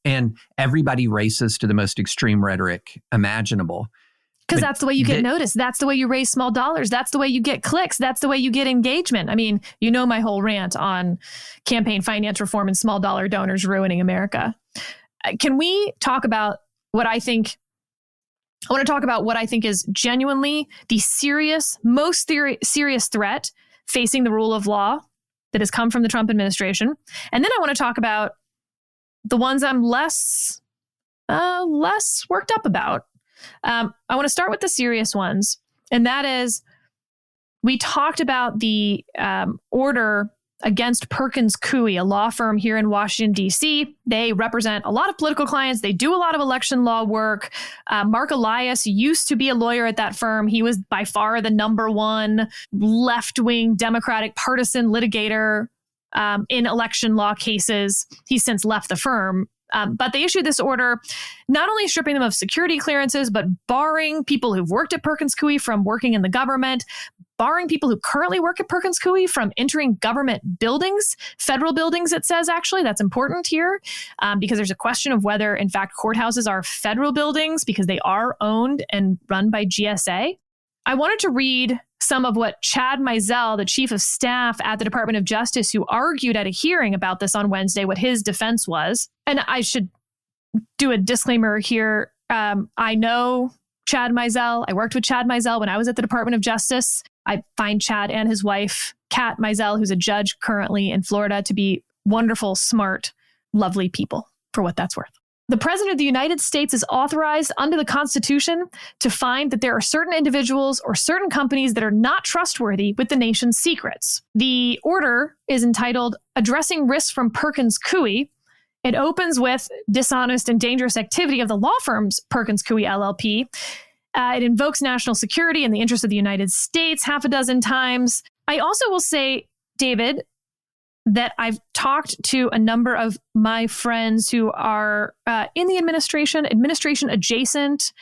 And everybody races to the most extreme rhetoric imaginable. Because that's the way you get noticed. That's the way you raise small dollars. That's the way you get clicks. That's the way you get engagement. I mean, you know my whole rant on campaign finance reform and small dollar donors ruining America. Can we talk about what I think? I want to talk about what I think is genuinely the most serious threat facing the rule of law that has come from the Trump administration. And then I want to talk about the ones I'm less worked up about. I want to start with the serious ones. And that is, we talked about the order against Perkins Coie, a law firm here in Washington, D.C. They represent a lot of political clients. They do a lot of election law work. Mark Elias used to be a lawyer at that firm. He was by far the number one left-wing Democratic partisan litigator in election law cases. He's since left the firm. But they issued this order, not only stripping them of security clearances, but barring people who've worked at Perkins Coie from working in the government, barring people who currently work at Perkins Coie from entering government buildings, federal buildings, it says, actually. That's important here because there's a question of whether, in fact, courthouses are federal buildings because they are owned and run by GSA. I wanted to read some of what Chad Mizell, the chief of staff at the Department of Justice, who argued at a hearing about this on Wednesday, what his defense was. And I should do a disclaimer here. I know Chad Mizell. I worked with Chad Mizell when I was at the Department of Justice. I find Chad and his wife, Kat Mizell, who's a judge currently in Florida, to be wonderful, smart, lovely people, for what that's worth. The President of the United States is authorized under the Constitution to find that there are certain individuals or certain companies that are not trustworthy with the nation's secrets. The order is entitled Addressing Risks from Perkins Coie. It opens with dishonest and dangerous activity of the law firms Perkins Coie LLP. It invokes national security and the interests of the United States half a dozen times. I also will say, David, that I've talked to a number of my friends who are in the administration adjacent,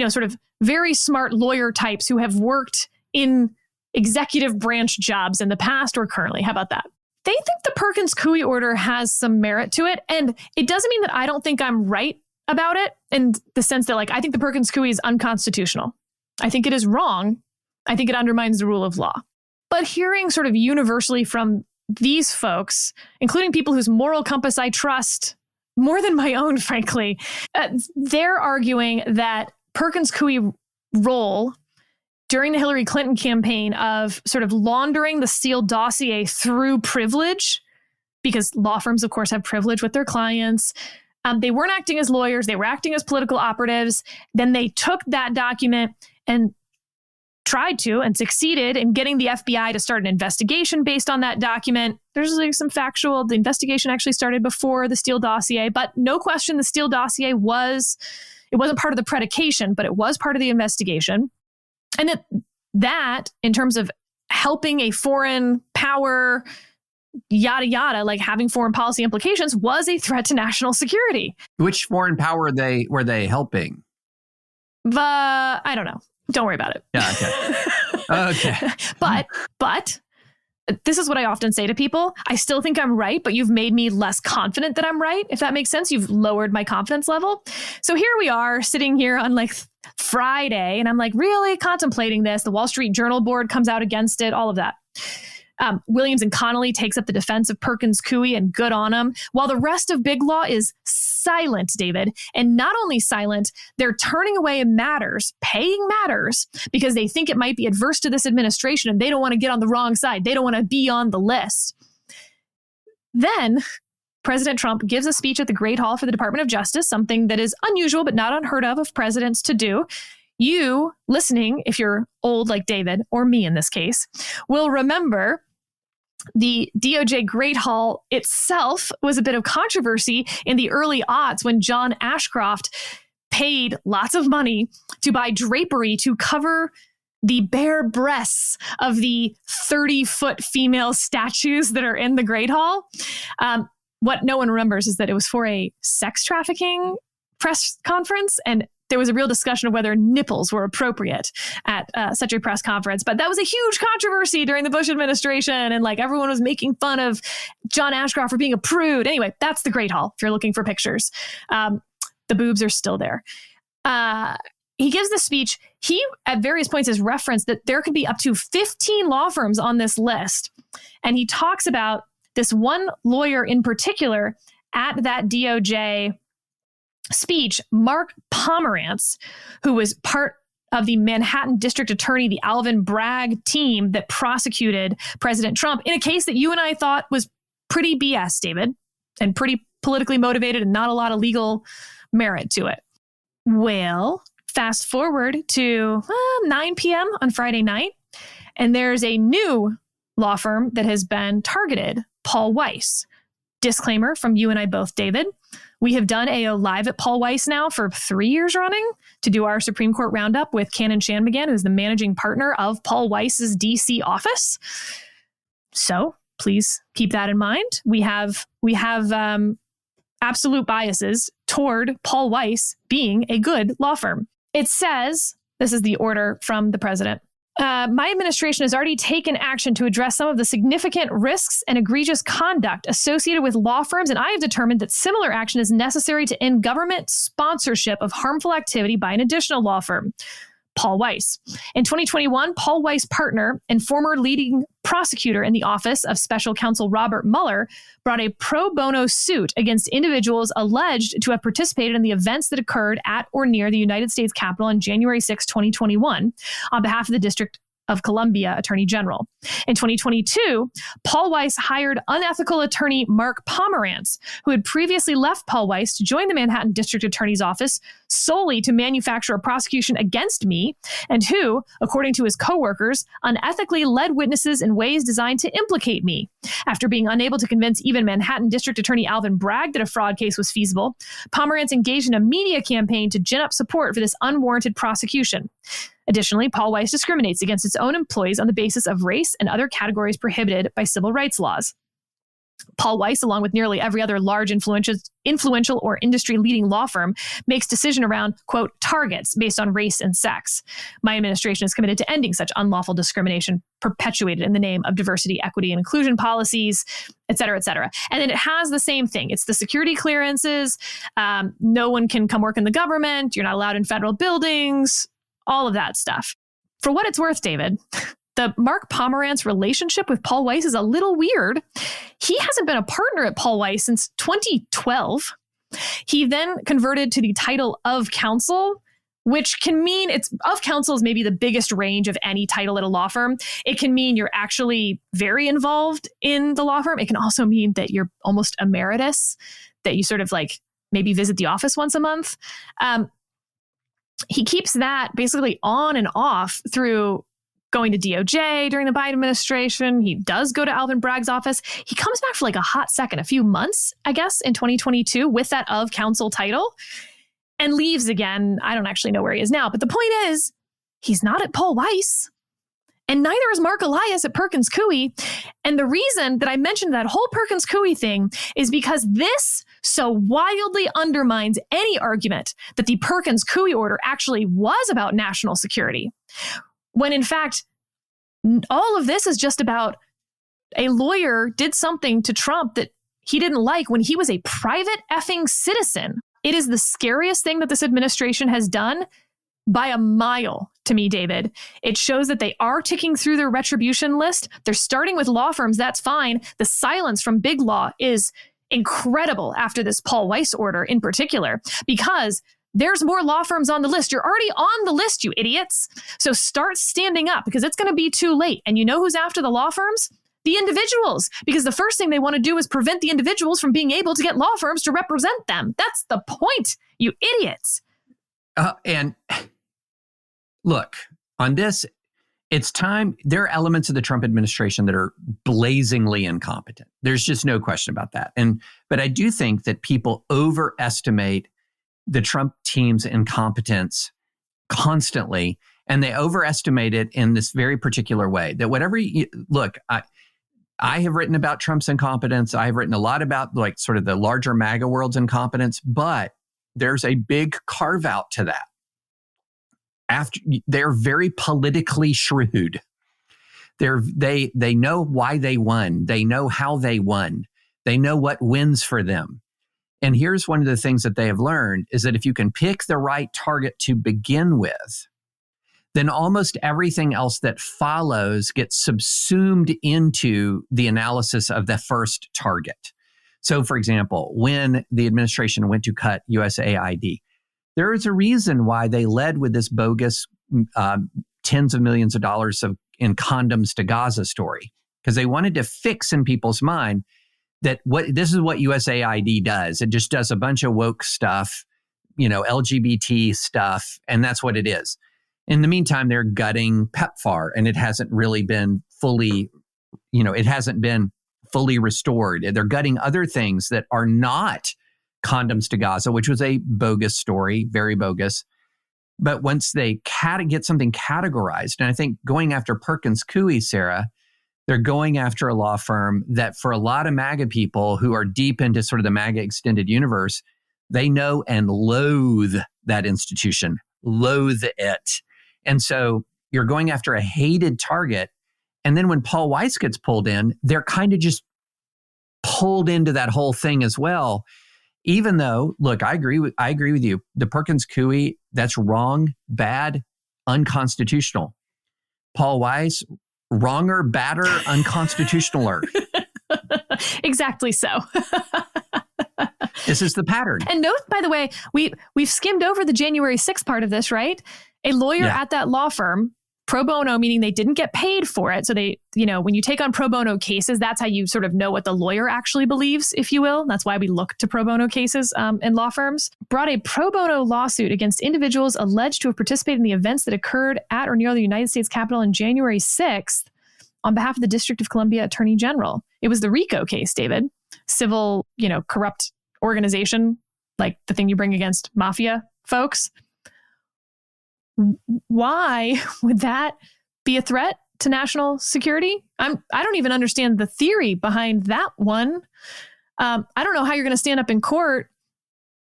sort of very smart lawyer types who have worked in executive branch jobs in the past or currently. How about that? They think the Perkins Coie order has some merit to it. And it doesn't mean that I don't think I'm right about it in the sense that, I think the Perkins Coie is unconstitutional. I think it is wrong. I think it undermines the rule of law. But hearing sort of universally from these folks, including people whose moral compass I trust more than my own, frankly, they're arguing that Perkins Coie role during the Hillary Clinton campaign of sort of laundering the Steele dossier through privilege, because law firms, of course, have privilege with their clients. They weren't acting as lawyers. They were acting as political operatives. Then they took that document and tried to and succeeded in getting the FBI to start an investigation based on that document. There's the investigation actually started before the Steele dossier, but no question the Steele dossier it wasn't part of the predication, but it was part of the investigation. And that in terms of helping a foreign power, yada, yada, having foreign policy implications, was a threat to national security. Which foreign power were they helping? I don't know. Don't worry about it. Yeah, okay. Okay. But this is what I often say to people. I still think I'm right, but you've made me less confident that I'm right, if that makes sense. You've lowered my confidence level. So here we are sitting here on Friday, and I'm really contemplating this. The Wall Street Journal board comes out against it, all of that. Williams and Connolly takes up the defense of Perkins Coie, and good on them, while the rest of Big Law is silent, David. And not only silent, they're turning away paying matters, because they think it might be adverse to this administration and they don't want to get on the wrong side. They don't want to be on the list. Then President Trump gives a speech at the Great Hall for the Department of Justice, something that is unusual but not unheard of presidents to do. You, listening, if you're old like David, or me in this case, will remember the DOJ Great Hall itself was a bit of controversy in the early aughts when John Ashcroft paid lots of money to buy drapery to cover the bare breasts of the 30-foot female statues that are in the Great Hall. What no one remembers is that it was for a sex trafficking press conference, and there was a real discussion of whether nipples were appropriate at such a press conference. But that was a huge controversy during the Bush administration, and like everyone was making fun of John Ashcroft for being a prude. Anyway, that's the Great Hall if you're looking for pictures. The boobs are still there. He gives the speech. He, at various points, has referenced that there could be up to 15 law firms on this list. And he talks about this one lawyer in particular at that DOJ speech, Mark Pomerantz, who was part of the Manhattan District Attorney, the Alvin Bragg team that prosecuted President Trump in a case that you and I thought was pretty BS, David, and pretty politically motivated and not a lot of legal merit to it. Well, fast forward to 9 p.m. on Friday night, and there's a new law firm that has been targeted, Paul Weiss. Disclaimer from you and I both, David. We have done AO Live at Paul Weiss now for 3 years running to do our Supreme Court roundup with Cannon Shanmugam, who's the managing partner of Paul Weiss's DC office. So please keep that in mind. We have absolute biases toward Paul Weiss being a good law firm. It says, this is the order from the president. My administration has already taken action to address some of the significant risks and egregious conduct associated with law firms, and I have determined that similar action is necessary to end government sponsorship of harmful activity by an additional law firm, Paul Weiss. In 2021, Paul Weiss partner and former leading prosecutor in the office of Special Counsel Robert Mueller brought a pro bono suit against individuals alleged to have participated in the events that occurred at or near the United States Capitol on January 6, 2021, on behalf of the District of Columbia Attorney General. In 2022, Paul Weiss hired unethical attorney Mark Pomerantz, who had previously left Paul Weiss to join the Manhattan District Attorney's office solely to manufacture a prosecution against me, and who, according to his coworkers, unethically led witnesses in ways designed to implicate me. After being unable to convince even Manhattan District Attorney Alvin Bragg that a fraud case was feasible, Pomerantz engaged in a media campaign to gin up support for this unwarranted prosecution. Additionally, Paul Weiss discriminates against its own employees on the basis of race and other categories prohibited by civil rights laws. Paul Weiss, along with nearly every other large influential or industry-leading law firm, makes decision around, quote, targets based on race and sex. My administration is committed to ending such unlawful discrimination perpetuated in the name of diversity, equity, and inclusion policies, et cetera, et cetera. And then it has the same thing. It's the security clearances. No one can come work in the government. You're not allowed in federal buildings. All of that stuff. For what it's worth, David, the Mark Pomerantz relationship with Paul Weiss is a little weird. He hasn't been a partner at Paul Weiss since 2012. He then converted to the title of counsel, which can mean of counsel is maybe the biggest range of any title at a law firm. It can mean you're actually very involved in the law firm. It can also mean that you're almost emeritus, that you sort of like maybe visit the office once a month. He keeps that basically on and off through going to DOJ during the Biden administration. He does go to Alvin Bragg's office. He comes back for like a hot second, a few months, I guess, in 2022 with that of counsel title and leaves again. I don't actually know where he is now. But the point is, he's not at Paul Weiss. And neither is Mark Elias at Perkins Coie. And the reason that I mentioned that whole Perkins Coie thing is because this so wildly undermines any argument that the Perkins Coie order actually was about national security. When in fact, all of this is just about a lawyer did something to Trump that he didn't like when he was a private effing citizen. It is the scariest thing that this administration has done by a mile to me, David. It shows that they are ticking through their retribution list. They're starting with law firms. That's fine. The silence from big law is incredible after this Paul Weiss order in particular, because there's more law firms on the list. You're already on the list, you idiots. So start standing up because it's going to be too late. And you know who's after the law firms? The individuals, because the first thing they want to do is prevent the individuals from being able to get law firms to represent them. That's the point, you idiots. And look, on this, it's time. There are elements of the Trump administration that are blazingly incompetent. There's just no question about that. But I do think that people overestimate the Trump team's incompetence constantly, and they overestimate it in this very particular way. That whatever look, I have written about Trump's incompetence. I have written a lot about like sort of the larger MAGA world's incompetence, but there's a big carve out to that. They're very politically shrewd. They know why they won. They know how they won. They know what wins for them. And here's one of the things that they have learned is that if you can pick the right target to begin with, then almost everything else that follows gets subsumed into the analysis of the first target. So, for example, when the administration went to cut USAID, there is a reason why they led with this bogus tens of millions of dollars in condoms to Gaza story, because they wanted to fix in people's mind that this is what USAID does. It just does a bunch of woke stuff, LGBT stuff, and that's what it is. In the meantime, they're gutting PEPFAR, and it hasn't really been fully, fully restored. They're gutting other things that are not condoms to Gaza, which was a bogus story, very bogus. But once they get something categorized, and I think going after Perkins Coie, Sarah, they're going after a law firm that for a lot of MAGA people who are deep into sort of the MAGA extended universe, they know and loathe that institution, loathe it. And so you're going after a hated target. And then when Paul Weiss gets pulled in, they're kind of just pulled into that whole thing as well. Even though, look, I agree with you. The Perkins Coie, that's wrong, bad, unconstitutional. Paul Weiss, wronger, badder, unconstitutionaler. Exactly so. This is the pattern. And note, by the way, we've skimmed over the January 6th part of this, right? A lawyer at that law firm, pro bono, meaning they didn't get paid for it. So they, when you take on pro bono cases, that's how you sort of know what the lawyer actually believes, if you will. That's why we look to pro bono cases in law firms. Brought a pro bono lawsuit against individuals alleged to have participated in the events that occurred at or near the United States Capitol on January 6th on behalf of the District of Columbia Attorney General. It was the RICO case, David. Civil, corrupt organization, like the thing you bring against mafia folks. Why would that be a threat to national security? I don't even understand the theory behind that one. I don't know how you're going to stand up in court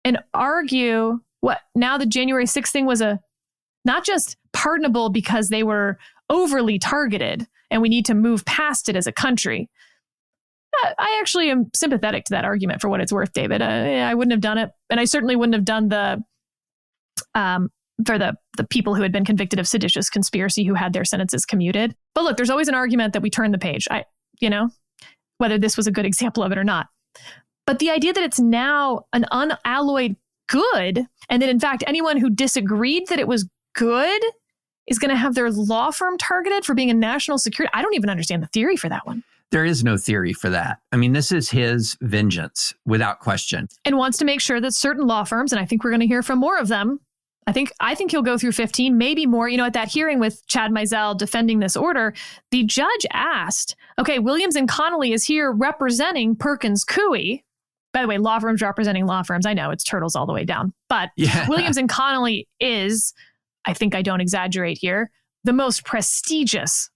and argue what now the January 6th thing was not just pardonable because they were overly targeted and we need to move past it as a country. I actually am sympathetic to that argument for what it's worth, David. I wouldn't have done it. And I certainly wouldn't have done for the people who had been convicted of seditious conspiracy who had their sentences commuted. But look, there's always an argument that we turn the page, whether this was a good example of it or not. But the idea that it's now an unalloyed good, and that in fact, anyone who disagreed that it was good is going to have their law firm targeted for being a national security. I don't even understand the theory for that one. There is no theory for that. I mean, this is his vengeance without question. And wants to make sure that certain law firms, and I think we're going to hear from more of them, I think he'll go through 15, maybe more. At that hearing with Chad Mizell defending this order, the judge asked, okay, Williams and Connolly is here representing Perkins Coie. By the way, law firms representing law firms. I know it's turtles all the way down. But Williams and Connolly is, I think I don't exaggerate here, the most prestigious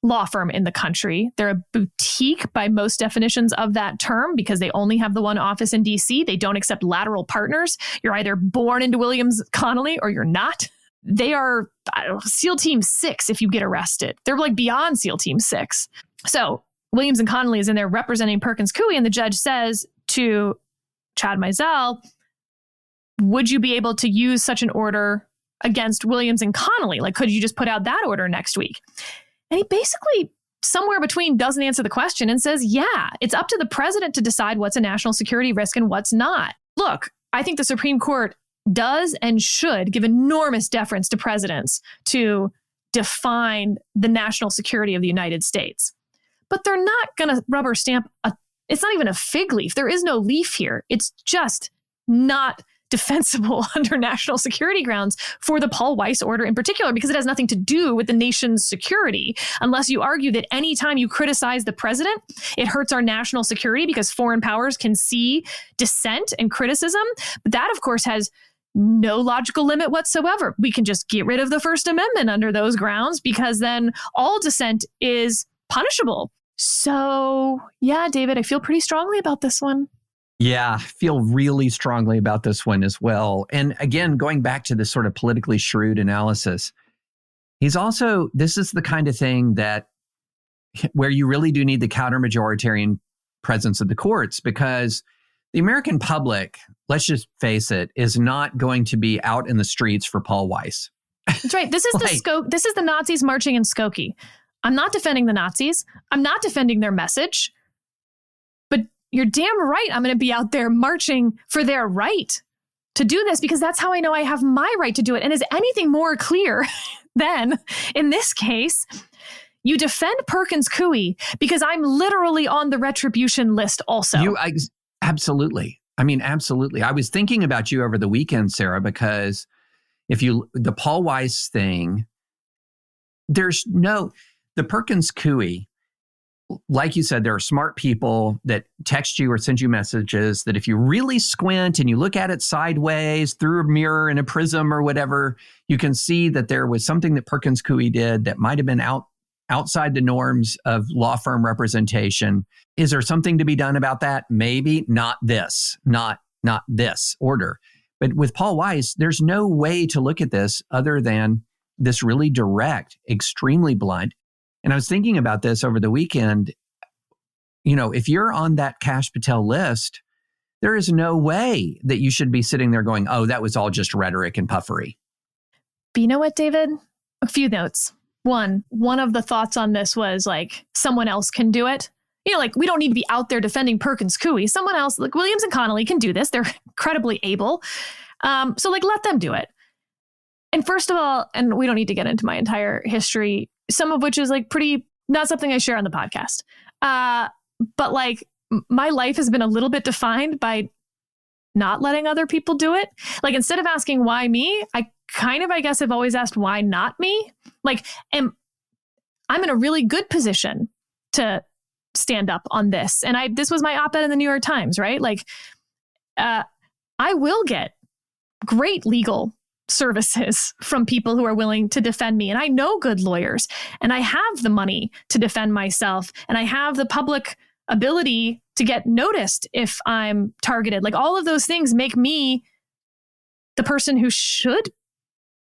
law firm in the country. They're a boutique by most definitions of that term because they only have the one office in DC. They don't accept lateral partners. You're either born into Williams Connolly or you're not. They are SEAL Team 6 if you get arrested. They're like beyond SEAL Team 6. So Williams and Connolly is in there representing Perkins Coie, and the judge says to Chad Mizell, would you be able to use such an order against Williams and Connolly? Like, could you just put out that order next week? And he basically somewhere between doesn't answer the question and says, yeah, it's up to the president to decide what's a national security risk and what's not. Look, I think the Supreme Court does and should give enormous deference to presidents to define the national security of the United States. But they're not going to rubber stamp it's not even a fig leaf. There is no leaf here. It's just not defensible under national security grounds for the Paul Weiss order in particular, because it has nothing to do with the nation's security, unless you argue that anytime you criticize the president, it hurts our national security because foreign powers can see dissent and criticism. But that, of course, has no logical limit whatsoever. We can just get rid of the First Amendment under those grounds because then all dissent is punishable. So yeah, David, I feel pretty strongly about this one. Yeah, I feel really strongly about this one as well. And again, going back to this sort of politically shrewd analysis, this is the kind of thing that where you really do need the counter-majoritarian presence of the courts, because the American public, let's just face it, is not going to be out in the streets for Paul Weiss. That's right. This is this is the Nazis marching in Skokie. I'm not defending the Nazis. I'm not defending their message. But you're damn right I'm going to be out there marching for their right to do this, because that's how I know I have my right to do it. And is anything more clear than, in this case, you defend Perkins Coie because I'm literally on the retribution list also. Absolutely. I mean, absolutely. I was thinking about you over the weekend, Sarah, because the Paul Weiss thing, the Perkins Coie, like you said, there are smart people that text you or send you messages that if you really squint and you look at it sideways through a mirror in a prism or whatever, you can see that there was something that Perkins Coie did that might have been outside the norms of law firm representation. Is there something to be done about that? Maybe. Not this order. But with Paul Weiss, there's no way to look at this other than this really direct, extremely blunt. And I was thinking about this over the weekend. If you're on that Kash Patel list, there is no way that you should be sitting there going, oh, that was all just rhetoric and puffery. But you know what, David? A few notes. One of the thoughts on this was like, someone else can do it. We don't need to be out there defending Perkins Coie. Someone else, like Williams and Connolly, can do this. They're incredibly able. So let them do it. And first of all, and we don't need to get into my entire history, some of which is not something I share on the podcast. But my life has been a little bit defined by not letting other people do it. Instead of asking why me, I guess I've always asked why not me. I'm in a really good position to stand up on this. And this was my op-ed in the New York Times, right? I will get great legal services from people who are willing to defend me. And I know good lawyers, and I have the money to defend myself, and I have the public ability to get noticed if I'm targeted. All of those things make me the person who should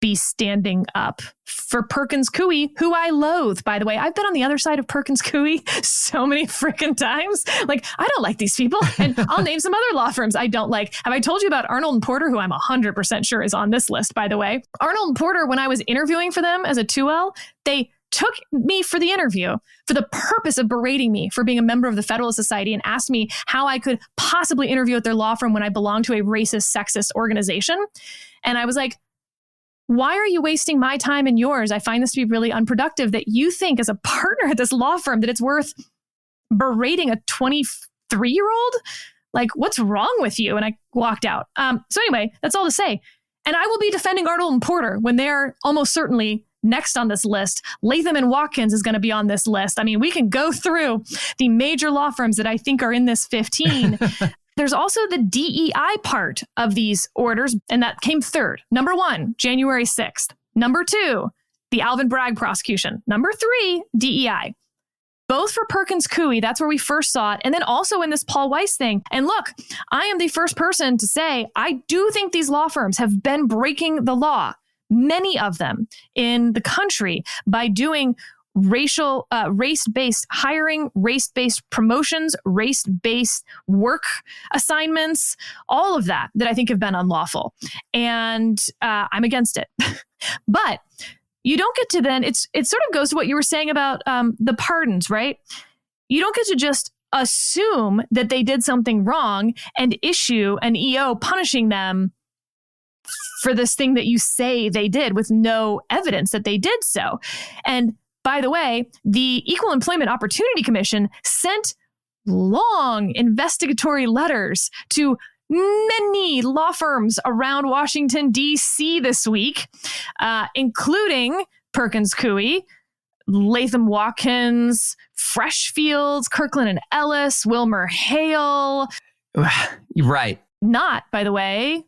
be standing up for Perkins Coie, who I loathe, by the way. I've been on the other side of Perkins Coie so many freaking times. I don't like these people. And I'll name some other law firms I don't like. Have I told you about Arnold and Porter, who I'm 100% sure is on this list, by the way? Arnold and Porter, when I was interviewing for them as a 2L, they took me for the interview for the purpose of berating me for being a member of the Federalist Society and asked me how I could possibly interview at their law firm when I belong to a racist, sexist organization. And I was like, why are you wasting my time and yours? I find this to be really unproductive that you think as a partner at this law firm that it's worth berating a 23-year-old? What's wrong with you? And I walked out. So anyway, that's all to say. And I will be defending Arnold and Porter when they're almost certainly next on this list. Latham and Watkins is going to be on this list. I mean, we can go through the major law firms that I think are in this 15. There's also the DEI part of these orders, and that came third. Number 1, January 6th. Number 2, the Alvin Bragg prosecution. Number 3, DEI. Both for Perkins Coie, that's where we first saw it, and then also in this Paul Weiss thing. And look, I am the first person to say, I do think these law firms have been breaking the law, many of them in the country, by doing race-based hiring, race-based promotions, race-based work assignments, all of that I think have been unlawful. And I'm against it. But you don't get to then, it sort of goes to what you were saying about the pardons, right? You don't get to just assume that they did something wrong and issue an EO punishing them for this thing that you say they did with no evidence that they did so. And by the way, the Equal Employment Opportunity Commission sent long investigatory letters to many law firms around Washington, D.C. this week, including Perkins Coie, Latham Watkins, Freshfields, Kirkland and Ellis, Wilmer Hale. Right. Not, by the way,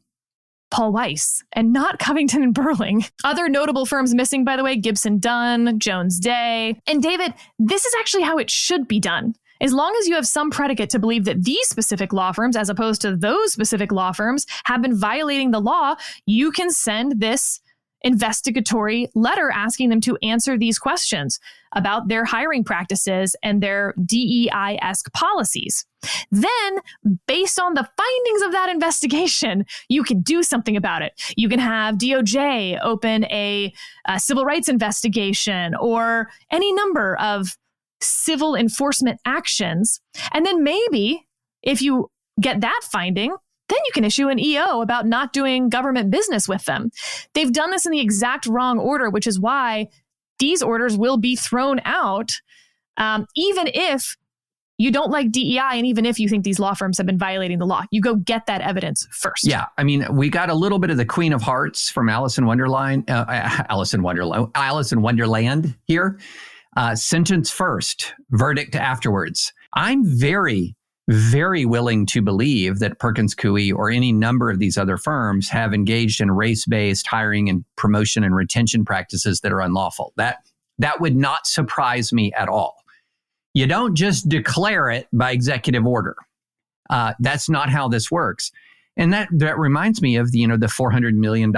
Paul Weiss and not Covington and Burling. Other notable firms missing, by the way, Gibson Dunn, Jones Day. And David, this is actually how it should be done. As long as you have some predicate to believe that these specific law firms, as opposed to those specific law firms, have been violating the law, you can send this investigatory letter asking them to answer these questions about their hiring practices and their DEI-esque policies. Then, based on the findings of that investigation, you can do something about it. You can have DOJ open a civil rights investigation or any number of civil enforcement actions. And then maybe if you get that finding, then you can issue an EO about not doing government business with them. They've done this in the exact wrong order, which is why these orders will be thrown out, even if you don't like DEI and even if you think these law firms have been violating the law. You go get that evidence first. Yeah. I mean, we got a little bit of the Queen of Hearts from Alice in Wonderland here. Sentence first, verdict afterwards. I'm very, very willing to believe that Perkins Coie or any number of these other firms have engaged in race-based hiring and promotion and retention practices that are unlawful. That would not surprise me at all. You don't just declare it by executive order. That's not how this works. And that reminds me of the $400 million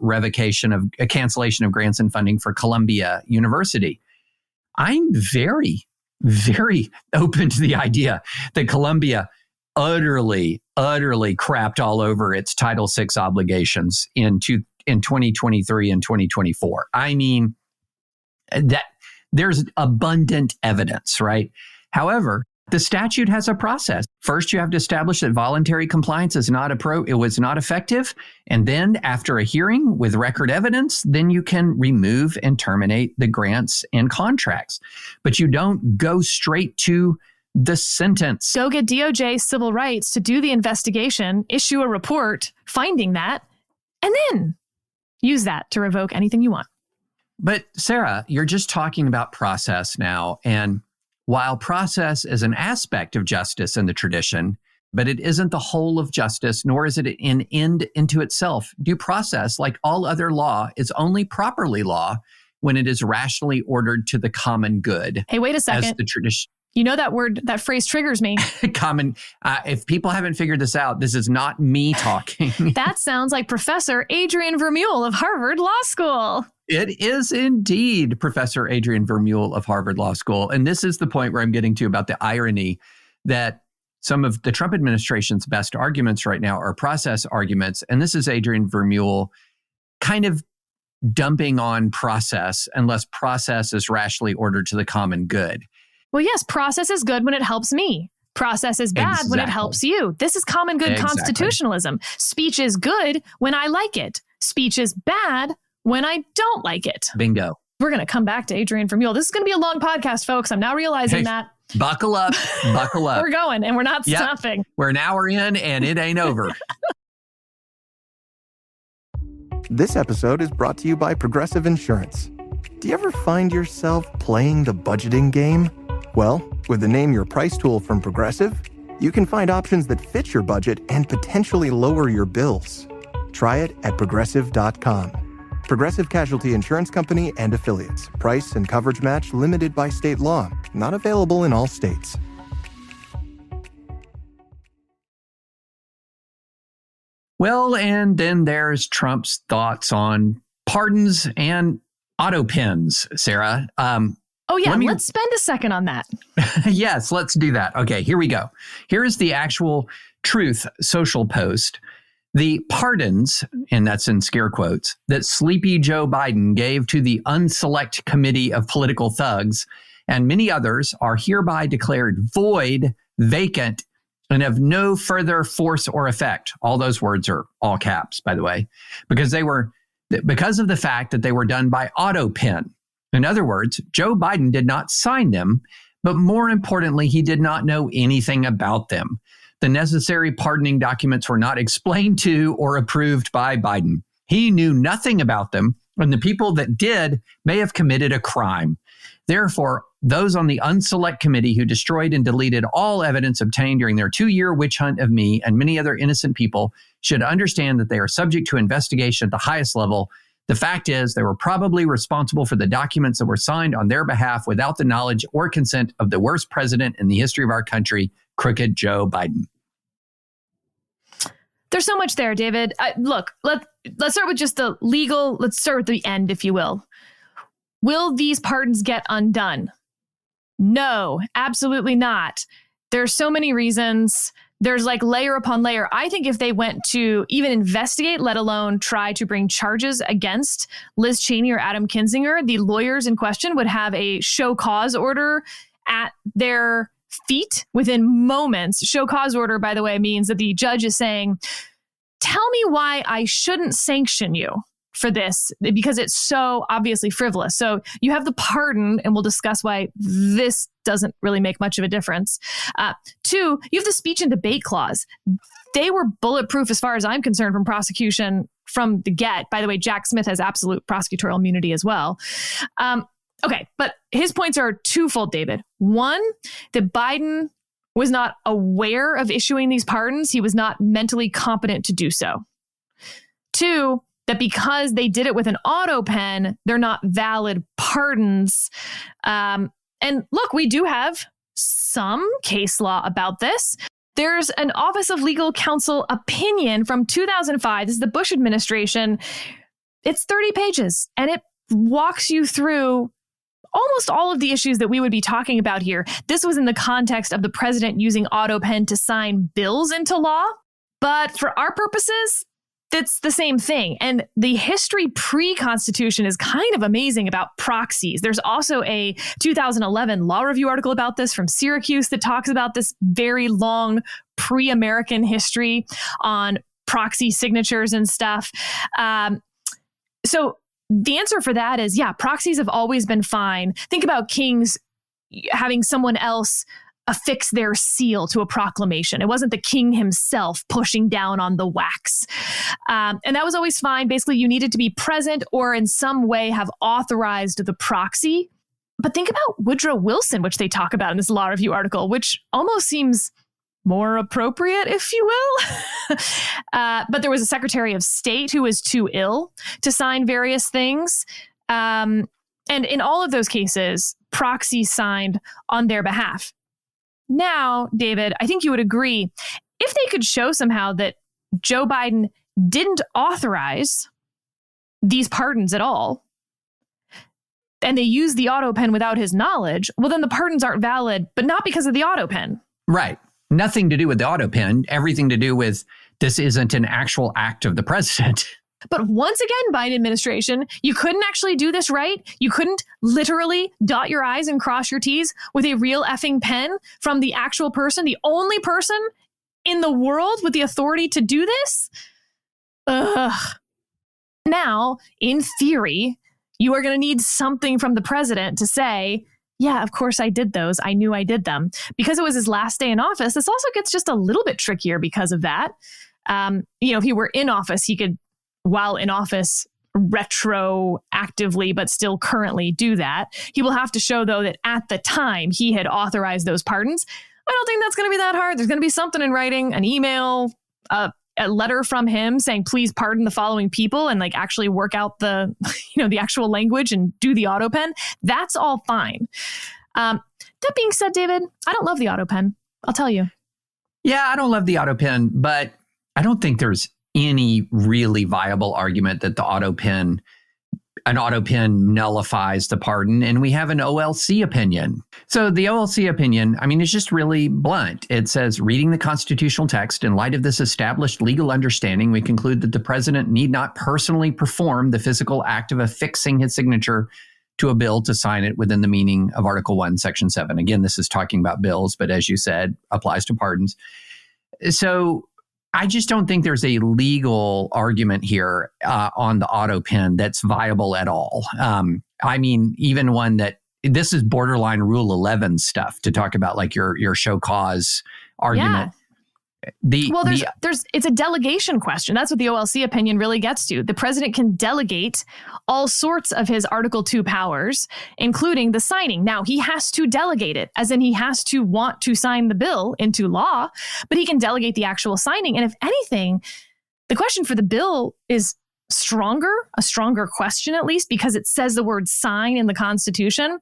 revocation of a cancellation of grants and funding for Columbia University. I'm very, very open to the idea that Columbia utterly crapped all over its Title VI obligations in 2023 and 2024. I mean, that there's abundant evidence, right? However, the statute has a process. First, you have to establish that voluntary compliance was not effective. And then after a hearing with record evidence, then you can remove and terminate the grants and contracts. But you don't go straight to the sentence. Go get DOJ civil rights to do the investigation, issue a report finding that, and then use that to revoke anything you want. But Sarah, you're just talking about process now. And while process is an aspect of justice in the tradition, but it isn't the whole of justice, nor is it an end into itself. Due process, like all other law, is only properly law when it is rationally ordered to the common good. Hey, wait a second. As the tradition. You know that phrase triggers me. Common. If people haven't figured this out, this is not me talking. That sounds like Professor Adrian Vermeule of Harvard Law School. It is indeed Professor Adrian Vermeule of Harvard Law School. And this is the point where I'm getting to about the irony that some of the Trump administration's best arguments right now are process arguments. And this is Adrian Vermeule kind of dumping on process unless process is rationally ordered to the common good. Well, yes, process is good when it helps me. Process is bad when it helps you. This is common good constitutionalism. Speech is good when I like it. Speech is bad when I don't like it. Bingo. We're going to come back to Adrian Vermeule. This is going to be a long podcast, folks. I'm now realizing that. Buckle up. Buckle up. We're going and we're not stopping. We're an hour in and it ain't over. This episode is brought to you by Progressive Insurance. Do you ever find yourself playing the budgeting game? Well, with the Name Your Price tool from Progressive, you can find options that fit your budget and potentially lower your bills. Try it at Progressive.com. Progressive Casualty Insurance Company and Affiliates. Price and coverage match limited by state law. Not available in all states. Well, and then there's Trump's thoughts on pardons and auto pens, Sarah. Let's spend a second on that. Yes, let's do that. Okay, here we go. Here is the actual Truth social post. The pardons, and that's in scare quotes, that sleepy Joe Biden gave to the unselect committee of political thugs and many others are hereby declared void, vacant, and of no further force or effect. All those words are all caps, by the way, because of the fact that they were done by auto pen. In other words, Joe Biden did not sign them, but more importantly, he did not know anything about them. The necessary pardoning documents were not explained to or approved by Biden. He knew nothing about them, and the people that did may have committed a crime. Therefore, those on the unselect committee who destroyed and deleted all evidence obtained during their 2-year witch hunt of me and many other innocent people should understand that they are subject to investigation at the highest level. The fact is, they were probably responsible for the documents that were signed on their behalf without the knowledge or consent of the worst president in the history of our country, crooked Joe Biden. There's so much there, David. Look, let's start with just the legal. Let's start with the end, if you will. Will these pardons get undone? No, absolutely not. There's so many reasons. There's like layer upon layer. I think if they went to even investigate, let alone try to bring charges against Liz Cheney or Adam Kinzinger, the lawyers in question would have a show cause order at their feet within moments. Show cause order, by the way, means that the judge is saying, tell me why I shouldn't sanction you for this, because it's so obviously frivolous. So you have the pardon, and we'll discuss why this doesn't really make much of a difference. 2, you have the speech and debate clause. They were bulletproof as far as I'm concerned from prosecution from the get. By the way, Jack Smith has absolute prosecutorial immunity as well. Okay, but his points are twofold, David. 1, that Biden was not aware of issuing these pardons. He was not mentally competent to do so. 2, that because they did it with an auto pen, they're not valid pardons. And look, we do have some case law about this. There's an Office of Legal Counsel opinion from 2005. This is the Bush administration. It's 30 pages, and it walks you through almost all of the issues that we would be talking about here. This was in the context of the president using auto pen to sign bills into law. But for our purposes, it's the same thing. And the history pre-Constitution is kind of amazing about proxies. There's also a 2011 law review article about this from Syracuse that talks about this very long pre-American history on proxy signatures and stuff. So the answer for that is, yeah, proxies have always been fine. Think about kings having someone else affix their seal to a proclamation. It wasn't the king himself pushing down on the wax. And that was always fine. Basically, you needed to be present or in some way have authorized the proxy. But think about Woodrow Wilson, which they talk about in this law review article, which almost seems more appropriate, if you will. But there was a Secretary of State who was too ill to sign various things. And in all of those cases, proxies signed on their behalf. Now, David, I think you would agree, if they could show somehow that Joe Biden didn't authorize these pardons at all, and they used the auto pen without his knowledge, well, then the pardons aren't valid, but not because of the auto pen. Right. Nothing to do with the auto pen, everything to do with this isn't an actual act of the president. But once again, Biden administration, you couldn't actually do this right. You couldn't literally dot your I's and cross your T's with a real effing pen from the actual person, the only person in the world with the authority to do this. Ugh. Now, in theory, you are going to need something from the president to say, yeah, of course I did those. I knew I did them. Because it was his last day in office, this also gets just a little bit trickier because of that. If he were in office, he could, while in office, retroactively, but still currently do that. He will have to show, though, that at the time he had authorized those pardons. I don't think that's going to be that hard. There's going to be something in writing, an email, a letter from him saying, please pardon the following people, and like actually work out the, the actual language and do the auto pen. That's all fine. That being said, David, I don't love the auto pen. I'll tell you. Yeah, I don't love the auto pen, but I don't think there's any really viable argument that an auto pen nullifies the pardon. And we have an OLC opinion. So the OLC opinion, it's just really blunt. It says, reading the constitutional text in light of this established legal understanding, we conclude that the president need not personally perform the physical act of affixing his signature to a bill to sign it within the meaning of Article 1, Section 7. Again, this is talking about bills, but as you said, applies to pardons. So I just don't think there's a legal argument here on the auto pen that's viable at all. Even one that this is borderline Rule 11 stuff to talk about, like your show cause argument. It's a delegation question. That's what the OLC opinion really gets to. The president can delegate all sorts of his Article 2 powers, including the signing. Now, he has to delegate it, as in he has to want to sign the bill into law, but he can delegate the actual signing. And if anything, the question for the bill is a stronger question, at least, because it says the word sign in the Constitution.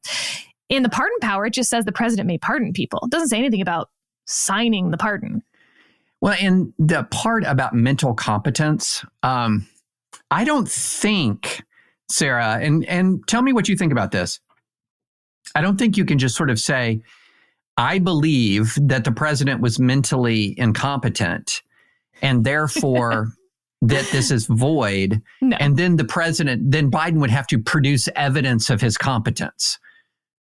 In the pardon power, it just says the president may pardon people. It doesn't say anything about signing the pardon. Well, and the part about mental competence, I don't think, Sarah, and tell me what you think about this. I don't think you can just sort of say, I believe that the president was mentally incompetent and therefore that this is void. No. And then then Biden would have to produce evidence of his competence.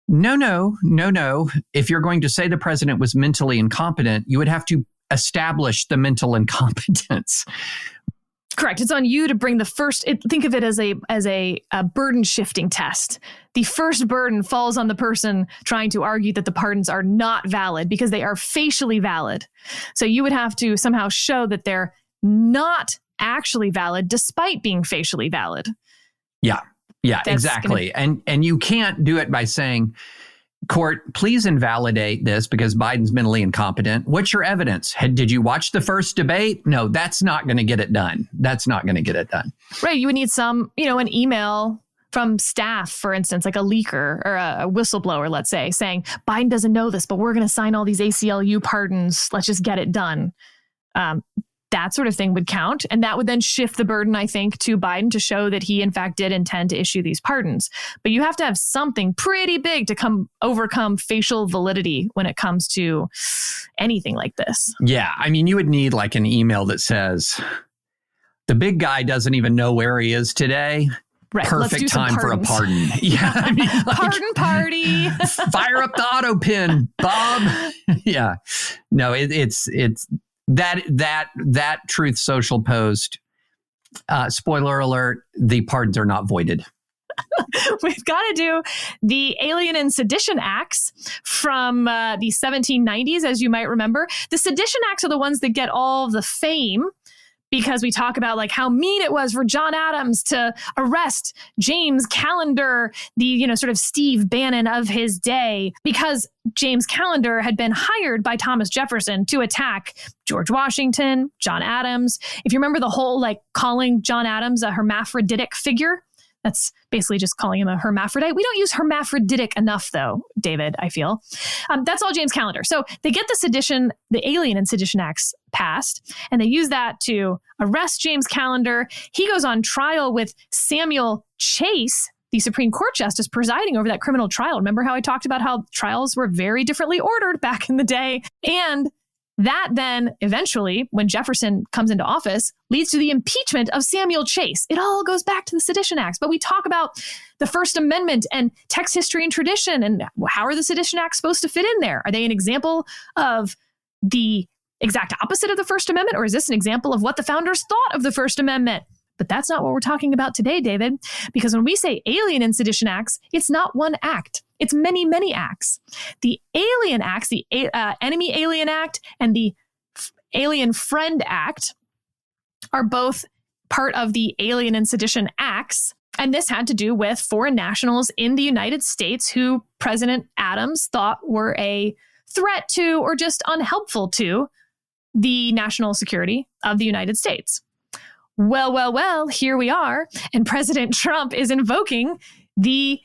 No. If you're going to say the president was mentally incompetent, you would have to establish the mental incompetence. Correct. It's on you to bring think of it as a burden shifting test. The first burden falls on the person trying to argue that the pardons are not valid because they are facially valid. So you would have to somehow show that they're not actually valid despite being facially valid. Yeah, exactly. And you can't do it by saying, court, please invalidate this because Biden's mentally incompetent. What's your evidence? Did you watch the first debate? No, that's not going to get it done. Right. You would need an email from staff, for instance, like a leaker or a whistleblower, let's say, saying Biden doesn't know this, but we're going to sign all these ACLU pardons. Let's just get it done. That sort of thing would count. And that would then shift the burden, I think, to Biden to show that he, in fact, did intend to issue these pardons. But you have to have something pretty big to overcome facial validity when it comes to anything like this. Yeah. I mean, you would need like an email that says, the big guy doesn't even know where he is today. Right. Perfect time for a pardon. Yeah. I mean, pardon party. Fire up the auto pin, Bob. Yeah. No, it's that Truth Social post, spoiler alert, the pardons are not voided. We've got to do the Alien and Sedition Acts from the 1790s, as you might remember. The Sedition Acts are the ones that get all the fame because we talk about like how mean it was for John Adams to arrest James Callender, the, sort of Steve Bannon of his day, because James Callender had been hired by Thomas Jefferson to attack George Washington, John Adams. If you remember the whole calling John Adams a hermaphroditic figure, that's basically just calling him a hermaphrodite. We don't use hermaphroditic enough, though, David, I feel. That's all James Callender. So they get the Alien and Sedition Acts passed, and they use that to arrest James Callender. He goes on trial with Samuel Chase, the Supreme Court justice presiding over that criminal trial. Remember how I talked about how trials were very differently ordered back in the day? And that then eventually, when Jefferson comes into office, leads to the impeachment of Samuel Chase. It all goes back to the Sedition Acts. But we talk about the First Amendment and text history and tradition, and how are the Sedition Acts supposed to fit in there? Are they an example of the exact opposite of the First Amendment, or is this an example of what the founders thought of the First Amendment? But that's not what we're talking about today, David, because when we say Alien and Sedition Acts, it's not one act. It's many, many acts. The Alien Acts, the Enemy Alien Act and the Alien Friend Act are both part of the Alien and Sedition Acts. And this had to do with foreign nationals in the United States who President Adams thought were a threat to or just unhelpful to the national security of the United States. Well, here we are. And President Trump is invoking the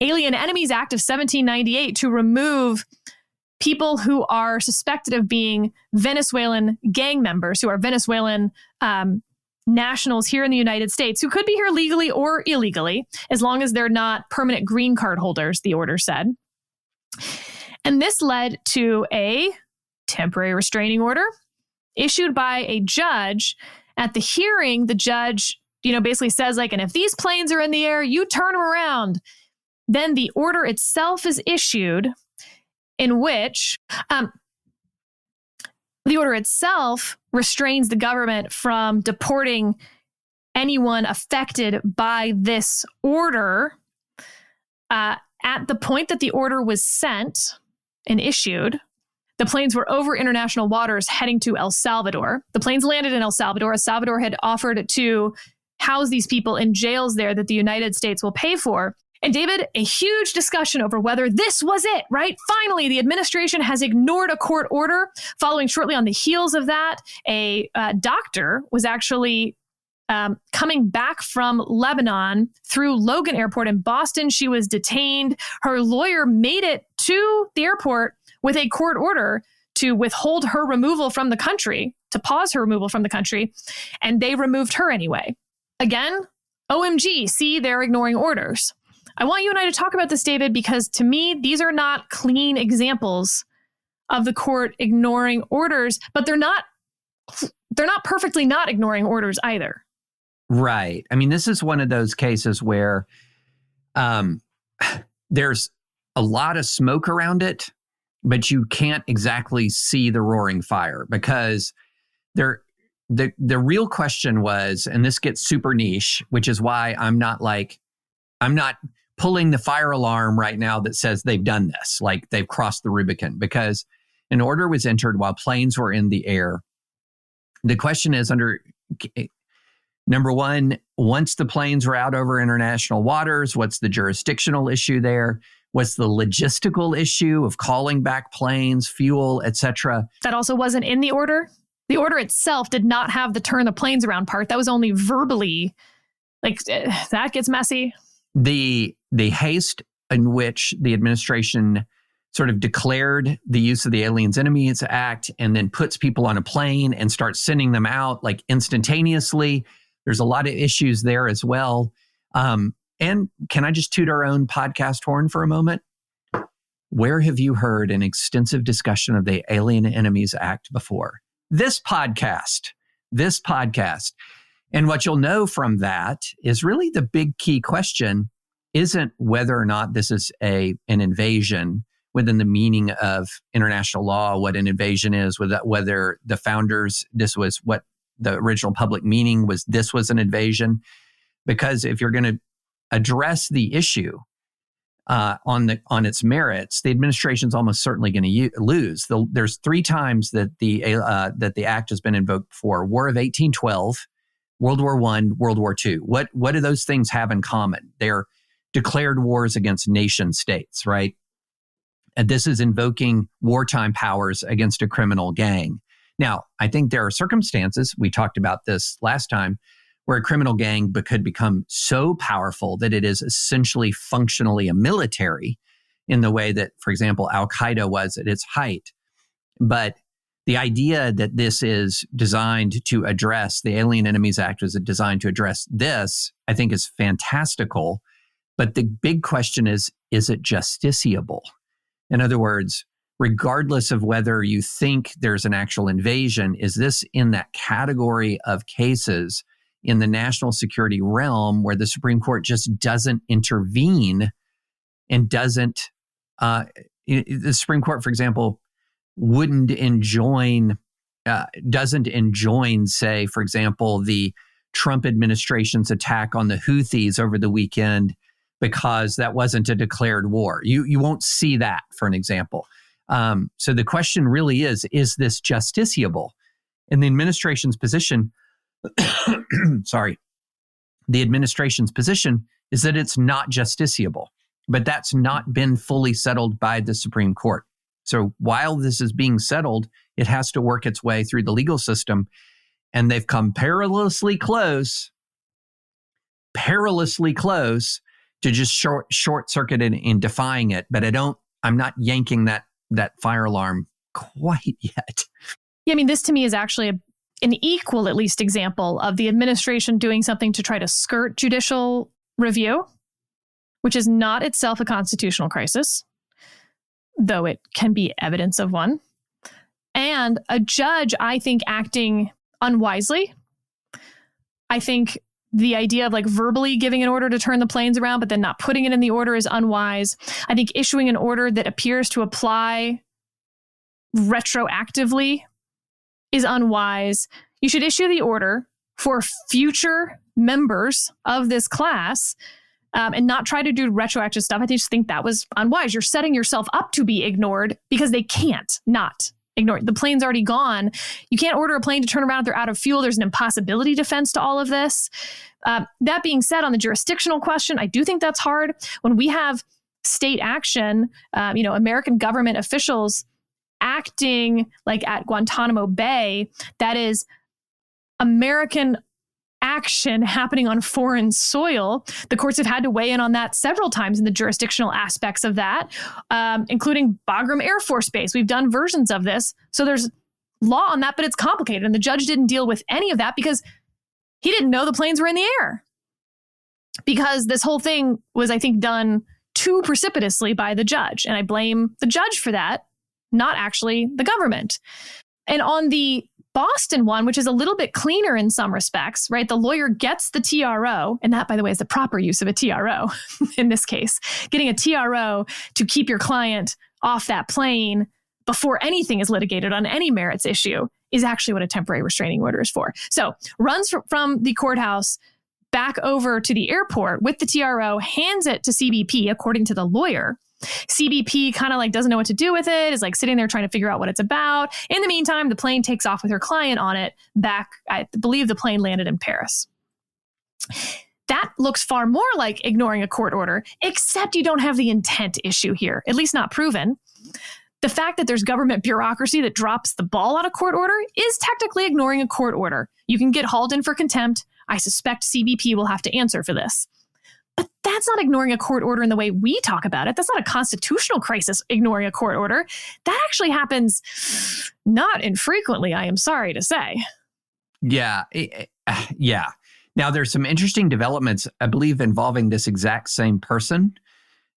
Alien Enemies Act of 1798 to remove people who are suspected of being Venezuelan gang members, who are Venezuelan nationals here in the United States, who could be here legally or illegally, as long as they're not permanent green card holders, the order said. And this led to a temporary restraining order issued by a judge. At the hearing, the judge, basically says and if these planes are in the air, you turn them around. Then the order itself is issued, in which the order itself restrains the government from deporting anyone affected by this order. At the point that the order was sent and issued, The planes were over international waters heading to El Salvador. The planes landed in El Salvador. El Salvador had offered to house these people in jails there that the United States will pay for. And David, a huge discussion over whether this was it, right? Finally, the administration has ignored a court order. Following shortly on the heels of that, a doctor was actually coming back from Lebanon through Logan Airport in Boston. She was detained. Her lawyer made it to the airport with a court order to withhold her removal from the country, to pause her removal from the country, and they removed her anyway. Again, OMG, see, they're ignoring orders. I want you and I to talk about this, David, because to me, these are not clean examples of the court ignoring orders, but they're not perfectly not ignoring orders either. Right. I mean, this is one of those cases where there's a lot of smoke around it, but you can't exactly see the roaring fire, because the real question was, and this gets super niche, which is why I'm not pulling the fire alarm right now that says they've done this, like they've crossed the Rubicon, because an order was entered while planes were in the air. The question is number one, once the planes were out over international waters, what's the jurisdictional issue there? What's the logistical issue of calling back planes, fuel, etc.? That also wasn't in the order. The order itself did not have the turn the planes around part. That was only verbally, that gets messy. The haste in which the administration sort of declared the use of the Aliens Enemies Act and then puts people on a plane and starts sending them out like instantaneously. There's a lot of issues there as well. And can I just toot our own podcast horn for a moment? Where have you heard an extensive discussion of the Alien Enemies Act before? This podcast. And what you'll know from that is really the big key question isn't whether or not this is an invasion within the meaning of international law, what an invasion is, whether the founders, this was what the original public meaning was, this was an invasion. Because if you're going to address the issue on its merits, the administration's almost certainly going to lose. There's 3 times that the act has been invoked before: War of 1812, World War I, World War II. What do those things have in common? They're declared wars against nation states, right? And this is invoking wartime powers against a criminal gang. Now, I think there are circumstances, we talked about this last time, where a criminal gang could become so powerful that it is essentially functionally a military in the way that, for example, Al-Qaeda was at its height. But the idea that this is designed to address, the Alien Enemies Act was designed to address this, I think is fantastical. But the big question is it justiciable? In other words, regardless of whether you think there's an actual invasion, is this in that category of cases in the national security realm where the Supreme Court just doesn't intervene and doesn't, the Supreme Court, for example, doesn't enjoin, say, for example, the Trump administration's attack on the Houthis over the weekend because that wasn't a declared war. You won't see that, for an example. So the question really is this justiciable? And the administration's position, the administration's position is that it's not justiciable, but that's not been fully settled by the Supreme Court. So while this is being settled, it has to work its way through the legal system, and they've come perilously close to just short circuit in defying it. But I'm not yanking that fire alarm quite yet. Yeah, I mean, this to me is actually an equal, at least, example of the administration doing something to try to skirt judicial review, which is not itself a constitutional crisis, though it can be evidence of one. And a judge, I think, acting unwisely. I think the idea of verbally giving an order to turn the planes around, but then not putting it in the order is unwise. I think issuing an order that appears to apply retroactively is unwise. You should issue the order for future members of this class and not try to do retroactive stuff. I just think that was unwise. You're setting yourself up to be ignored because they can't not ignore it. The plane's already gone. You can't order a plane to turn around if they're out of fuel. There's an impossibility defense to all of this. That being said, on the jurisdictional question, I do think that's hard. When we have state action, American government officials acting like at Guantanamo Bay, that is American action happening on foreign soil. The courts have had to weigh in on that several times in the jurisdictional aspects of that, including Bagram Air Force Base. We've done versions of this. So there's law on that, but it's complicated. And the judge didn't deal with any of that because he didn't know the planes were in the air. Because this whole thing was, I think, done too precipitously by the judge. And I blame the judge for that, not actually the government. And on the Boston one, which is a little bit cleaner in some respects, right? The lawyer gets the TRO, and that, by the way, is the proper use of a TRO in this case. Getting a TRO to keep your client off that plane before anything is litigated on any merits issue is actually what a temporary restraining order is for. So runs from the courthouse back over to the airport with the TRO, hands it to CBP, according to the lawyer. CBP kind of like doesn't know what to do with it, is like sitting there trying to figure out what it's about. In the meantime, the plane takes off with her client on it back. I believe the plane landed in Paris. That looks far more like ignoring a court order, except you don't have the intent issue here, at least not proven. The fact that there's government bureaucracy that drops the ball on a court order is technically ignoring a court order. You can get hauled in for contempt. I suspect CBP will have to answer for this. But that's not ignoring a court order in the way we talk about it. That's not a constitutional crisis, ignoring a court order. That actually happens not infrequently, I am sorry to say. Yeah. Now, there's some interesting developments, I believe, involving this exact same person,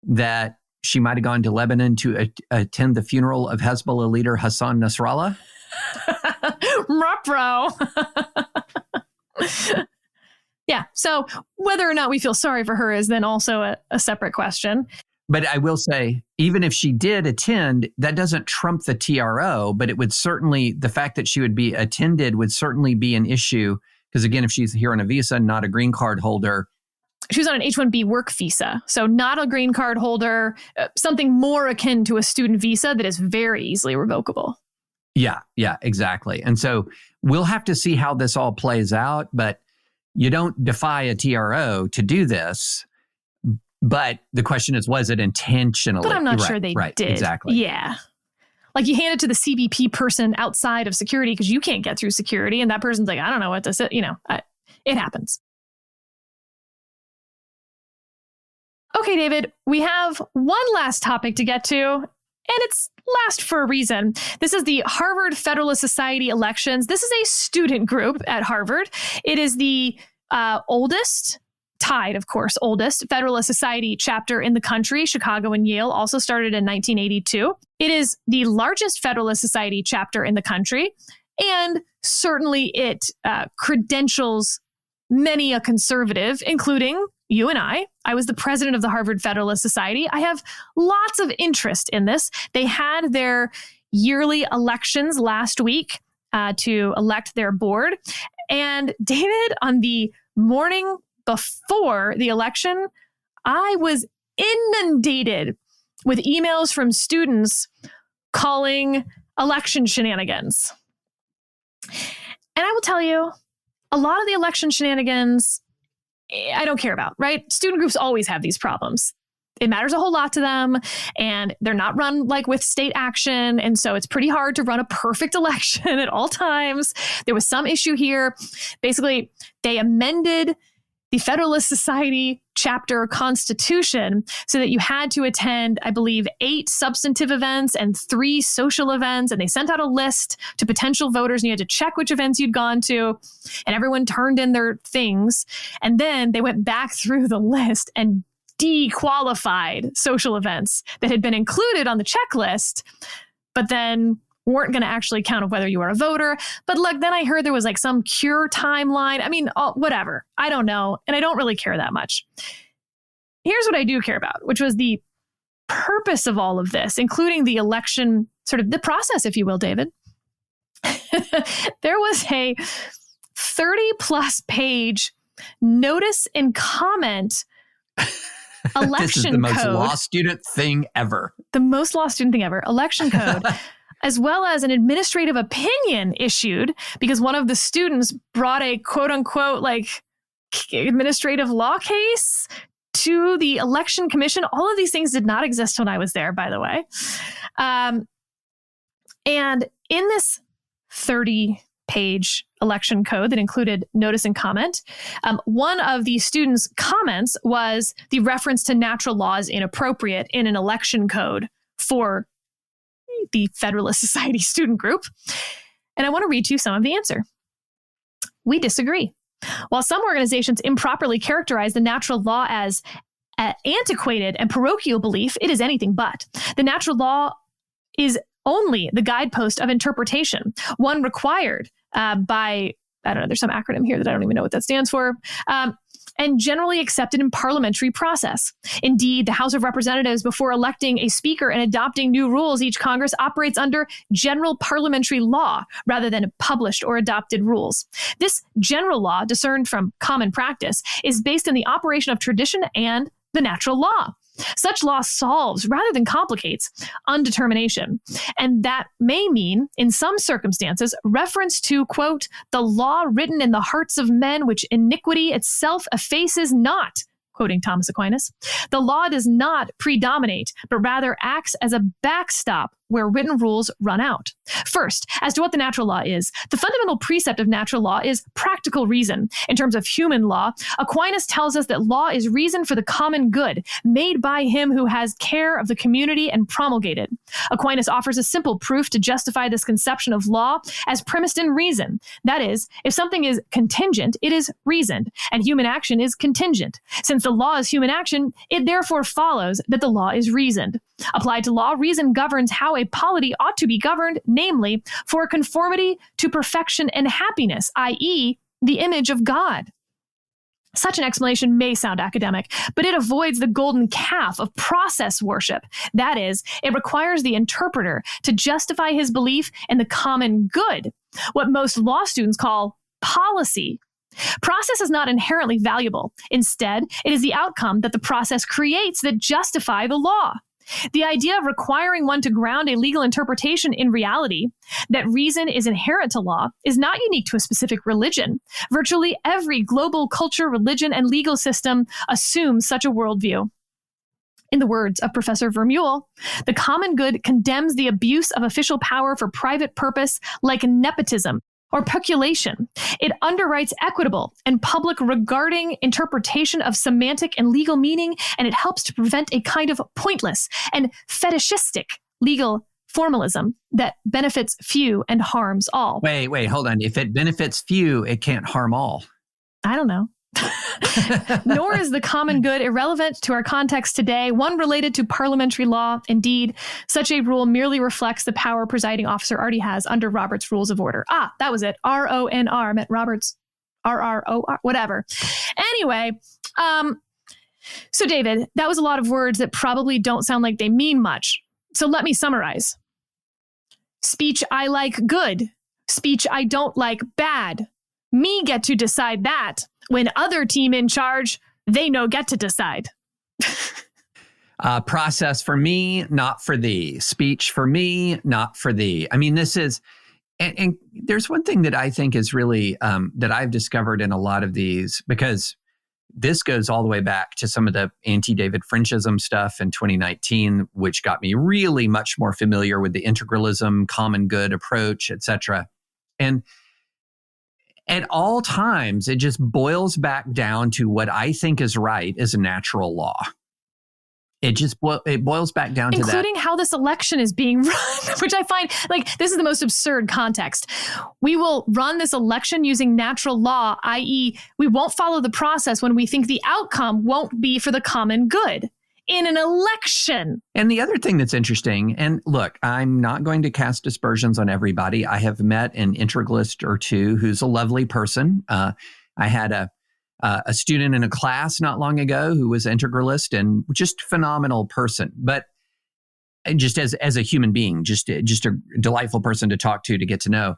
that she might have gone to Lebanon to attend the funeral of Hezbollah leader Hassan Nasrallah. Ruh-roh. Yeah. So whether or not we feel sorry for her is then also a separate question. But I will say, even if she did attend, that doesn't trump the TRO, but it would certainly, the fact that she would be attended would certainly be an issue. Because again, if she's here on a visa, not a green card holder. She was on an H-1B work visa. So not a green card holder, something more akin to a student visa that is very easily revocable. Yeah, exactly. And so we'll have to see how this all plays out, but you don't defy a TRO to do this. But the question is, was it intentionally? But I'm not sure they did. Exactly. Yeah. Like you hand it to the CBP person outside of security because you can't get through security. And that person's like, I don't know what to say. It happens. Okay, David, we have one last topic to get to, and it's last for a reason. This is the Harvard Federalist Society elections. This is a student group at Harvard. It is the oldest Federalist Society chapter in the country. Chicago and Yale also started in 1982. It is the largest Federalist Society chapter in the country, and certainly it credentials many a conservative, including you and I. I was the president of the Harvard Federalist Society. I have lots of interest in this. They had their yearly elections last week to elect their board. And David, on the morning before the election, I was inundated with emails from students calling election shenanigans. And I will tell you, a lot of the election shenanigans I don't care about, right? Student groups always have these problems. It matters a whole lot to them, and they're not run like with state action. And so it's pretty hard to run a perfect election at all times. There was some issue here. Basically, they amended the Federalist Society chapter constitution so that you had to attend, I believe, 8 substantive events and 3 social events. And they sent out a list to potential voters, and you had to check which events you'd gone to. And everyone turned in their things. And then they went back through the list and dequalified social events that had been included on the checklist, but then weren't going to actually count of whether you were a voter. But look, then I heard there was like some cure timeline. I mean, whatever. I don't know. And I don't really care that much. Here's what I do care about, which was the purpose of all of this, including the election, sort of the process, if you will, David. There was a 30+ page notice and comment Election This is the most code. law student thing ever. The most law student thing ever. Election code. As well as an administrative opinion issued because one of the students brought a quote unquote like administrative law case to the election commission. All of these things did not exist when I was there, by the way. And in this 30-page election code that included notice and comment, one of the students' comments was the reference to natural law is inappropriate in an election code for the Federalist Society student group. And I want to read to you some of the answer. We disagree. While some organizations improperly characterize the natural law as antiquated and parochial belief, it is anything but. The natural law is only the guidepost of interpretation, one required by, I don't know, there's some acronym here that I don't even know what that stands for, and generally accepted in parliamentary process. Indeed, the House of Representatives, before electing a speaker and adopting new rules, each Congress operates under general parliamentary law rather than published or adopted rules. This general law, discerned from common practice, is based on the operation of tradition and the natural law. Such law solves, rather than complicates, undetermination. And that may mean, in some circumstances, reference to, quote, the law written in the hearts of men, which iniquity itself effaces not, quoting Thomas Aquinas. The law does not predominate, but rather acts as a backstop where written rules run out. First, as to what the natural law is, the fundamental precept of natural law is practical reason. In terms of human law, Aquinas tells us that law is reason for the common good, made by him who has care of the community and promulgated. Aquinas offers a simple proof to justify this conception of law as premised in reason. That is, if something is contingent, it is reasoned, and human action is contingent. Since the law is human action, it therefore follows that the law is reasoned. Applied to law, reason governs how a polity ought to be governed, namely, for conformity to perfection and happiness, i.e., the image of God. Such an explanation may sound academic, but it avoids the golden calf of process worship. That is, it requires the interpreter to justify his belief in the common good, what most law students call policy. Process is not inherently valuable. Instead, it is the outcome that the process creates that justify the law. The idea of requiring one to ground a legal interpretation in reality, that reason is inherent to law, is not unique to a specific religion. Virtually every global culture, religion, and legal system assumes such a worldview. In the words of Professor Vermeulen, the common good condemns the abuse of official power for private purpose like nepotism or peculation. It underwrites equitable and public regarding interpretation of semantic and legal meaning, and it helps to prevent a kind of pointless and fetishistic legal formalism that benefits few and harms all. Wait, hold on. If it benefits few, it can't harm all. I don't know. Nor is the common good irrelevant to our context today, one related to parliamentary law. Indeed, such a rule merely reflects the power presiding officer already has under Robert's Rules of Order. That was it. RONR meant Robert's RROR, whatever. Anyway, so David, that was a lot of words that probably don't sound like they mean much. So let me summarize. Speech I like, good. Speech I don't like, bad. Me get to decide that. When other team in charge, they no get to decide. Process for me, not for thee. Speech for me, not for thee. I mean, this is, and there's one thing that I think is really, that I've discovered in a lot of these, because this goes all the way back to some of the anti-David Frenchism stuff in 2019, which got me really much more familiar with the integralism, common good approach, etc. And at all times, it just boils back down to what I think is right is a natural law. It boils back down to that. Including how this election is being run, which I find like this is the most absurd context. We will run this election using natural law, i.e., we won't follow the process when we think the outcome won't be for the common good in an election. And the other thing that's interesting, and look, I'm not going to cast aspersions on everybody. I have met an integralist or two who's a lovely person. I had a student in a class not long ago who was integralist and just phenomenal person, but just as a human being, just a delightful person to talk to get to know.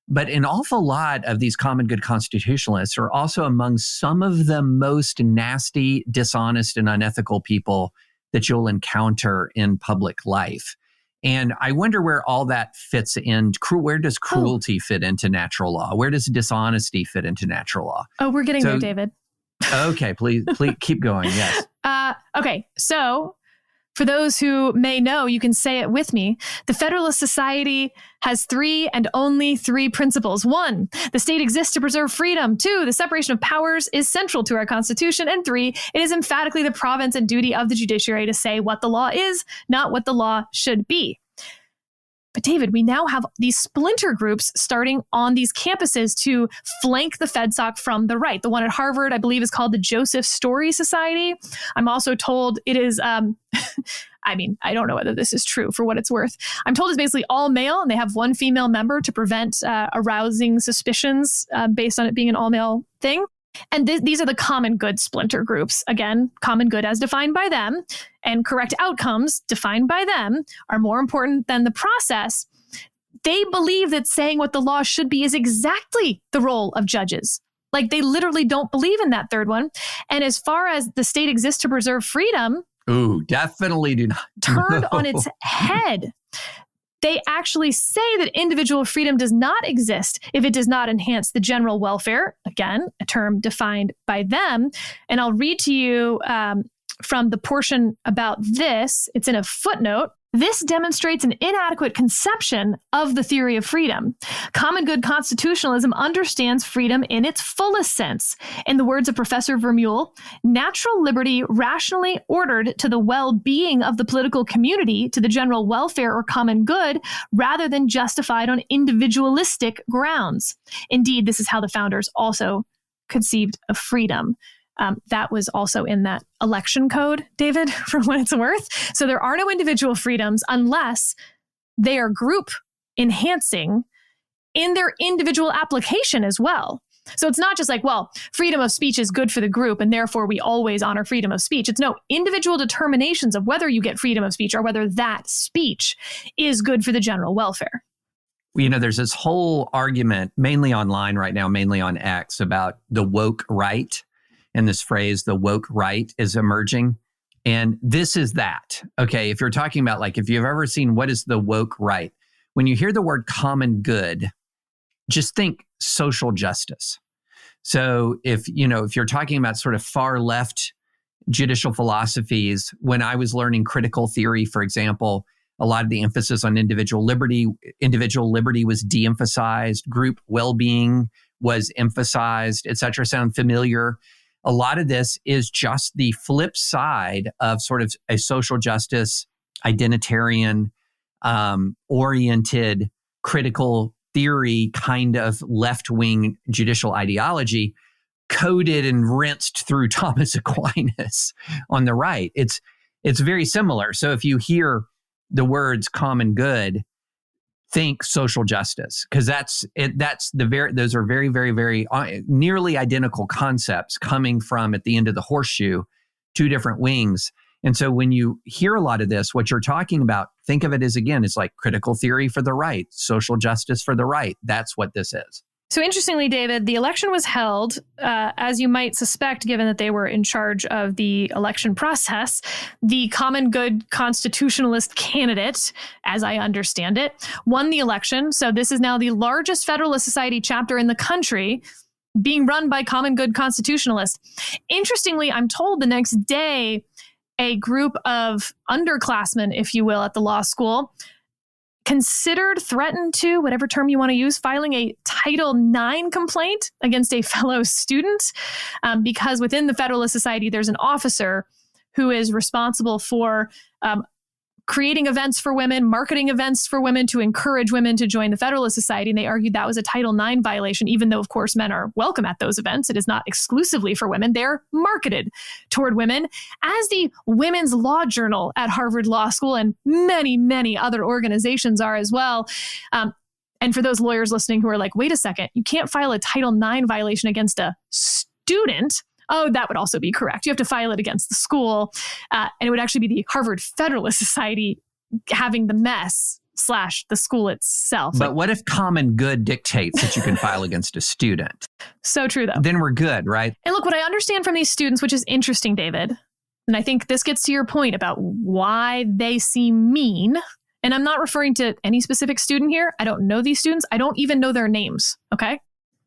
But an awful lot of these common good constitutionalists are also among some of the most nasty, dishonest, and unethical people that you'll encounter in public life. And I wonder where all that fits in. Where does cruelty fit into natural law? Where does dishonesty fit into natural law? Oh, we're getting there, David. Okay, please keep going. Yes. Okay, so for those who may know, you can say it with me. The Federalist Society has 3 and only 3 principles. 1, the state exists to preserve freedom. 2, the separation of powers is central to our Constitution. And 3, it is emphatically the province and duty of the judiciary to say what the law is, not what the law should be. But David, we now have these splinter groups starting on these campuses to flank the FedSoc from the right. The one at Harvard, I believe, is called the Joseph Story Society. I'm also told it is, I don't know whether this is true for what it's worth. I'm told it's basically all male, and they have 1 female member to prevent arousing suspicions based on it being an all-male thing. And these are the common good splinter groups. Again, common good as defined by them and correct outcomes defined by them are more important than the process. They believe that saying what the law should be is exactly the role of judges. Like, they literally don't believe in that third one. And as far as the state exists to preserve freedom, definitely do not. Turned on its head. They actually say that individual freedom does not exist if it does not enhance the general welfare. Again, a term defined by them. And I'll read to you from the portion about this. It's in a footnote. This demonstrates an inadequate conception of the theory of freedom. Common good constitutionalism understands freedom in its fullest sense. In the words of Professor Vermeulen, natural liberty rationally ordered to the well-being of the political community, to the general welfare or common good, rather than justified on individualistic grounds. Indeed, this is how the founders also conceived of freedom. That was also in that election code, David, for what it's worth. So there are no individual freedoms unless they are group enhancing in their individual application as well. So it's not just like, well, freedom of speech is good for the group, and therefore we always honor freedom of speech. It's no, individual determinations of whether you get freedom of speech or whether that speech is good for the general welfare. You know, there's this whole argument, mainly online right now, mainly on X, about the woke right. And this phrase, the woke right, is emerging. And this is that. Okay, if you're talking about, like, if you've ever seen what is the woke right, when you hear the word common good, just think social justice. So if you're talking about sort of far left judicial philosophies, when I was learning critical theory, for example, a lot of the emphasis on individual liberty was de-emphasized, group well-being was emphasized, et cetera. Sound familiar? A lot of this is just the flip side of sort of a social justice, identitarian, oriented, critical theory kind of left-wing judicial ideology coded and rinsed through Thomas Aquinas on the right. It's very similar. So if you hear the words common good, think social justice, because those are very, very, very nearly identical concepts coming from, at the end of the horseshoe, 2 different wings. And so when you hear a lot of this, what you're talking about, think of it as, again, it's like critical theory for the right, social justice for the right. That's what this is. So interestingly, David, the election was held, as you might suspect, given that they were in charge of the election process. The common good constitutionalist candidate, as I understand it, won the election. So this is now the largest Federalist Society chapter in the country, being run by common good constitutionalists. Interestingly, I'm told the next day, a group of underclassmen, if you will, at the law school threatened to, whatever term you want to use, filing a Title IX complaint against a fellow student, because within the Federalist Society, there's an officer who is responsible for creating events for women, marketing events for women to encourage women to join the Federalist Society. And they argued that was a Title IX violation, even though, of course, men are welcome at those events. It is not exclusively for women. They're marketed toward women, as the Women's Law Journal at Harvard Law School and many, many other organizations are as well. And for those lawyers listening who are like, wait a second, you can't file a Title IX violation against a student. Oh, that would also be correct. You have to file it against the school. And it would actually be the Harvard Federalist Society having the mess / the school itself. But what if common good dictates that you can file against a student? So true, though. Then we're good, right? And look, what I understand from these students, which is interesting, David, and I think this gets to your point about why they seem mean. And I'm not referring to any specific student here. I don't know these students. I don't even know their names. Okay.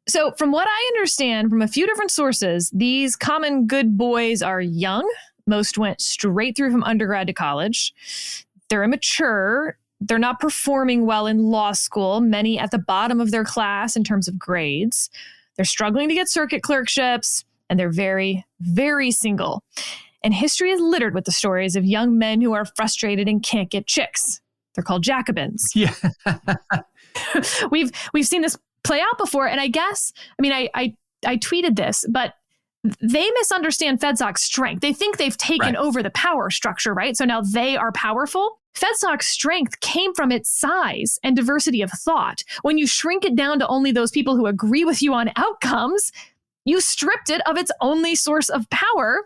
So from what I understand from a few different sources, these common good boys are young. Most went straight through from undergrad to college. They're immature. They're not performing well in law school, many at the bottom of their class in terms of grades. They're struggling to get circuit clerkships, and they're very, very single. And history is littered with the stories of young men who are frustrated and can't get chicks. They're called Jacobins. Yeah. We've seen this play out before. And I guess, I mean, I tweeted this, but they misunderstand FedSoc's strength. They think they've taken over the power structure, right? So now they are powerful. FedSoc's strength came from its size and diversity of thought. When you shrink it down to only those people who agree with you on outcomes, you stripped it of its only source of power.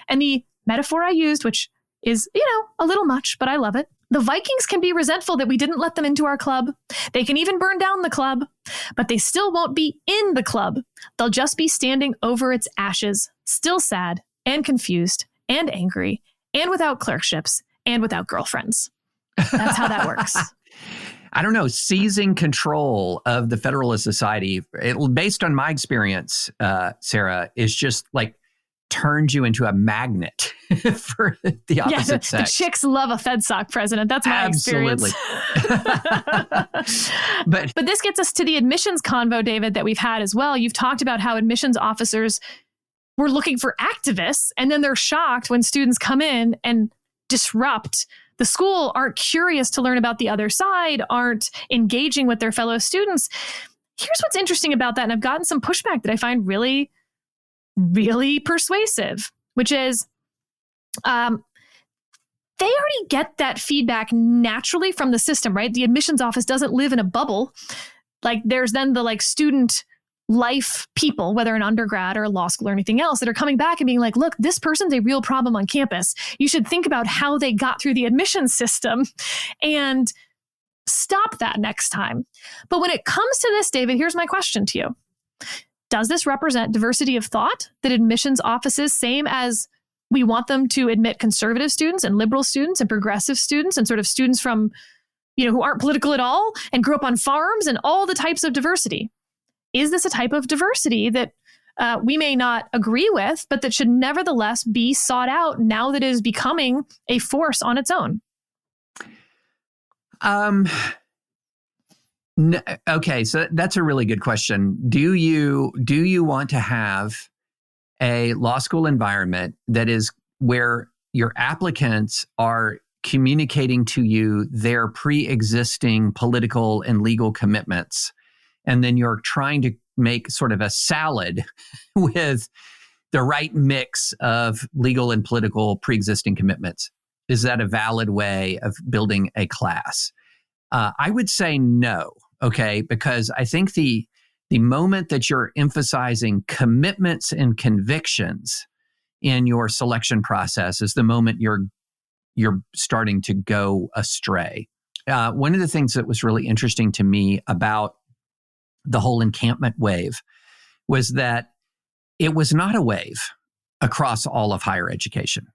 And the metaphor I used, which is, a little much, but I love it. The Vikings can be resentful that we didn't let them into our club. They can even burn down the club, but they still won't be in the club. They'll just be standing over its ashes, still sad and confused and angry and without clerkships and without girlfriends. That's how that works. I don't know, seizing control of the Federalist Society, based on my experience, Sarah, is just like turns you into a magnet for the opposite sex. The chicks love a FedSoc president. That's my experience. But this gets us to the admissions convo, David, that we've had as well. You've talked about how admissions officers were looking for activists, and then they're shocked when students come in and disrupt the school, aren't curious to learn about the other side, aren't engaging with their fellow students. Here's what's interesting about that, and I've gotten some pushback that I find really, really persuasive, which is they already get that feedback naturally from the system, right? The admissions office doesn't live in a bubble. Like there's then the student life people, whether in undergrad or law school or anything else, that are coming back and being like, look, this person's a real problem on campus. You should think about how they got through the admissions system and stop that next time. But when it comes to this, David, here's my question to you. Does this represent diversity of thought that admissions offices, same as we want them to admit conservative students and liberal students and progressive students and sort of students from, who aren't political at all and grew up on farms and all the types of diversity? Is this a type of diversity that we may not agree with, but that should nevertheless be sought out now that it is becoming a force on its own? Okay, so that's a really good question. Do you want to have a law school environment that is where your applicants are communicating to you their pre-existing political and legal commitments, and then you're trying to make sort of a salad with the right mix of legal and political pre-existing commitments? Is that a valid way of building a class? I would say no. Okay, because I think the moment that you're emphasizing commitments and convictions in your selection process is the moment you're starting to go astray. One of the things that was really interesting to me about the whole encampment wave was that it was not a wave across all of higher education.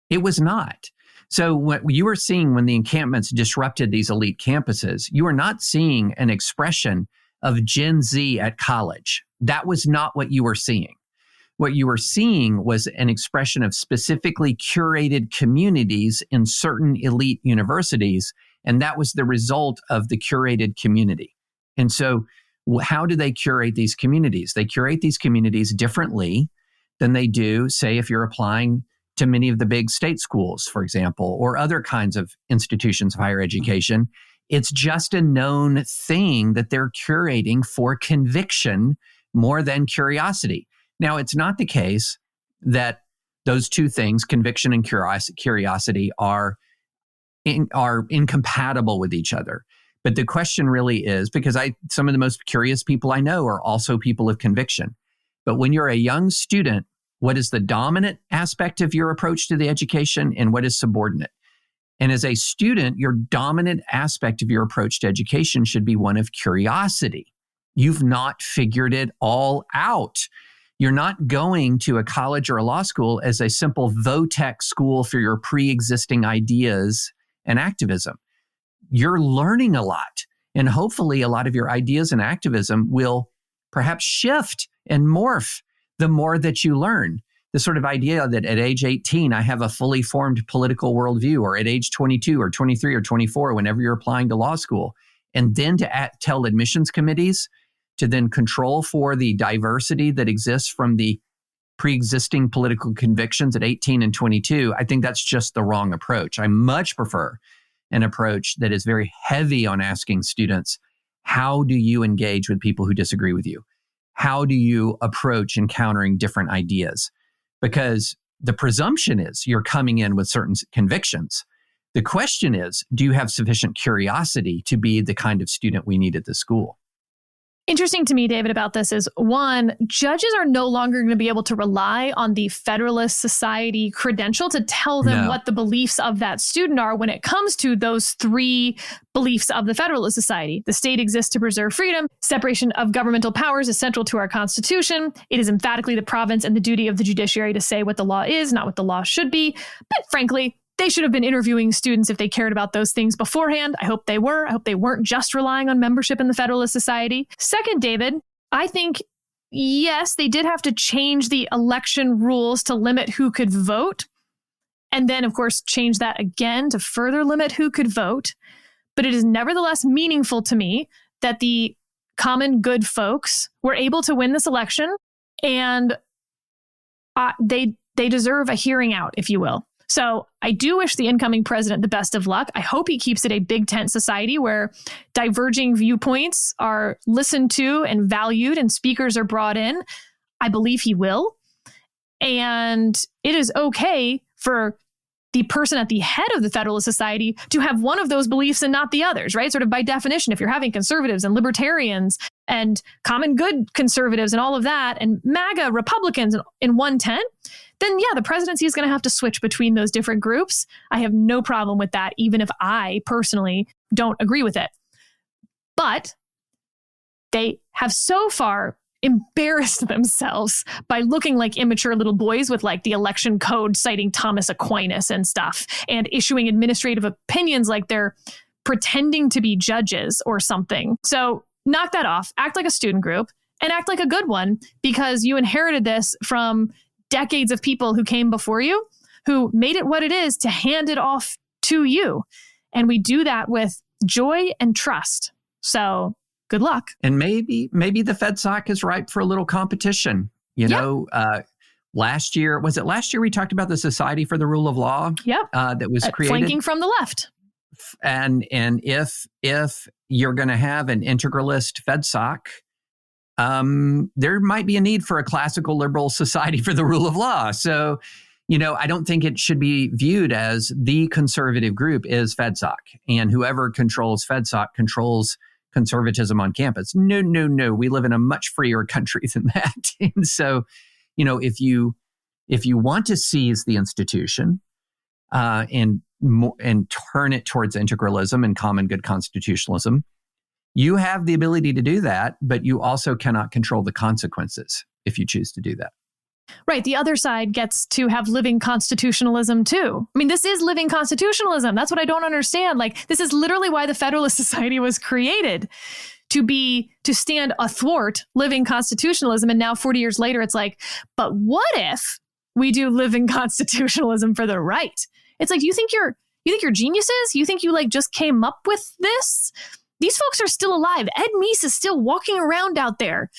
It was not. So what you were seeing when the encampments disrupted these elite campuses, you were not seeing an expression of Gen Z at college. That was not what you were seeing. What you were seeing was an expression of specifically curated communities in certain elite universities, and that was the result of the curated community. And so how do they curate these communities? They curate these communities differently than they do, say, if you're applying to many of the big state schools, for example, or other kinds of institutions of higher education. It's just a known thing that they're curating for conviction more than curiosity. Now, it's not the case that those two things, conviction and curiosity, are incompatible with each other. But the question really is, because some of the most curious people I know are also people of conviction. But when you're a young student, what is the dominant aspect of your approach to the education and what is subordinate? And as a student, your dominant aspect of your approach to education should be one of curiosity. You've not figured it all out. You're not going to a college or a law school as a simple vo-tech school for your pre-existing ideas and activism. You're learning a lot. And hopefully a lot of your ideas and activism will perhaps shift and morph the more that you learn. The sort of idea that at age 18, I have a fully formed political worldview, or at age 22 or 23 or 24, whenever you're applying to law school, and then to tell admissions committees to then control for the diversity that exists from the pre-existing political convictions at 18 and 22, I think that's just the wrong approach. I much prefer an approach that is very heavy on asking students, how do you engage with people who disagree with you? How do you approach encountering different ideas? Because the presumption is you're coming in with certain convictions. The question is, do you have sufficient curiosity to be the kind of student we need at the school? Interesting to me, David, about this is, one, judges are no longer going to be able to rely on the Federalist Society credential to tell them what the beliefs of that student are when it comes to those three beliefs of the Federalist Society. The state exists to preserve freedom. Separation of governmental powers is central to our Constitution. It is emphatically the province and the duty of the judiciary to say what the law is, not what the law should be. But frankly, they should have been interviewing students if they cared about those things beforehand. I hope they were. I hope they weren't just relying on membership in the Federalist Society. Second, David, I think, yes, they did have to change the election rules to limit who could vote. And then, of course, change that again to further limit who could vote. But it is nevertheless meaningful to me that the common good folks were able to win this election, and they deserve a hearing out, if you will. So I do wish the incoming president the best of luck. I hope he keeps it a big tent society where diverging viewpoints are listened to and valued and speakers are brought in. I believe he will. And it is okay for the person at the head of the Federalist Society to have one of those beliefs and not the others, right? Sort of by definition, if you're having conservatives and libertarians and common good conservatives and all of that, and MAGA Republicans in one tent, then yeah, the presidency is going to have to switch between those different groups. I have no problem with that, even if I personally don't agree with it. But they have so far embarrassed themselves by looking like immature little boys with like the election code citing Thomas Aquinas and stuff, and issuing administrative opinions like they're pretending to be judges or something. So knock that off, act like a student group, and act like a good one, because you inherited this from decades of people who came before you, who made it what it is to hand it off to you. And we do that with joy and trust. So good luck. And maybe the FedSoc is ripe for a little competition. You know, last year we talked about the Society for the Rule of Law? That was created. Flanking from the left. And if you're going to have an integralist FedSoc, there might be a need for a classical liberal Society for the Rule of Law. So, you know, I don't think it should be viewed as the conservative group is FedSoc, and whoever controls FedSoc controls conservatism on campus. No. We live in a much freer country than that. And so, you know, if you want to seize the institution and turn it towards integralism and common good constitutionalism, you have the ability to do that, but you also cannot control the consequences if you choose to do that. Right. The other side gets to have living constitutionalism too. I mean, this is living constitutionalism. That's what I don't understand. Like, this is literally why the Federalist Society was created, to stand athwart living constitutionalism. And now 40 years later, it's like, but what if we do living constitutionalism for the right? It's like, you think you're geniuses? You think you like just came up with this? These folks are still alive. Ed Meese is still walking around out there.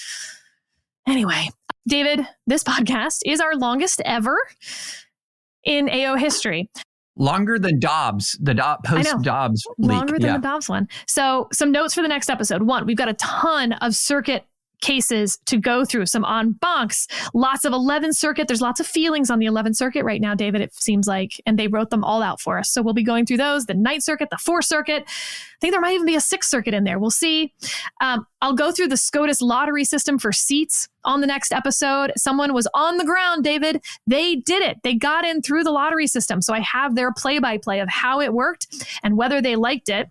Anyway, David, this podcast is our longest ever in AO history. Longer than Dobbs, post-Dobbs leak. Longer than the Dobbs one. So some notes for the next episode. One, we've got a ton of circuit cases to go through, some en bancs, lots of 11th Circuit. There's lots of feelings on the 11th Circuit right now, David, it seems like, and they wrote them all out for us. So we'll be going through those, the 9th Circuit, the 4th Circuit. I think there might even be a 6th Circuit in there. We'll see. I'll go through the SCOTUS lottery system for seats on the next episode. Someone was on the ground, David. They did it. They got in through the lottery system. So I have their play-by-play of how it worked and whether they liked it.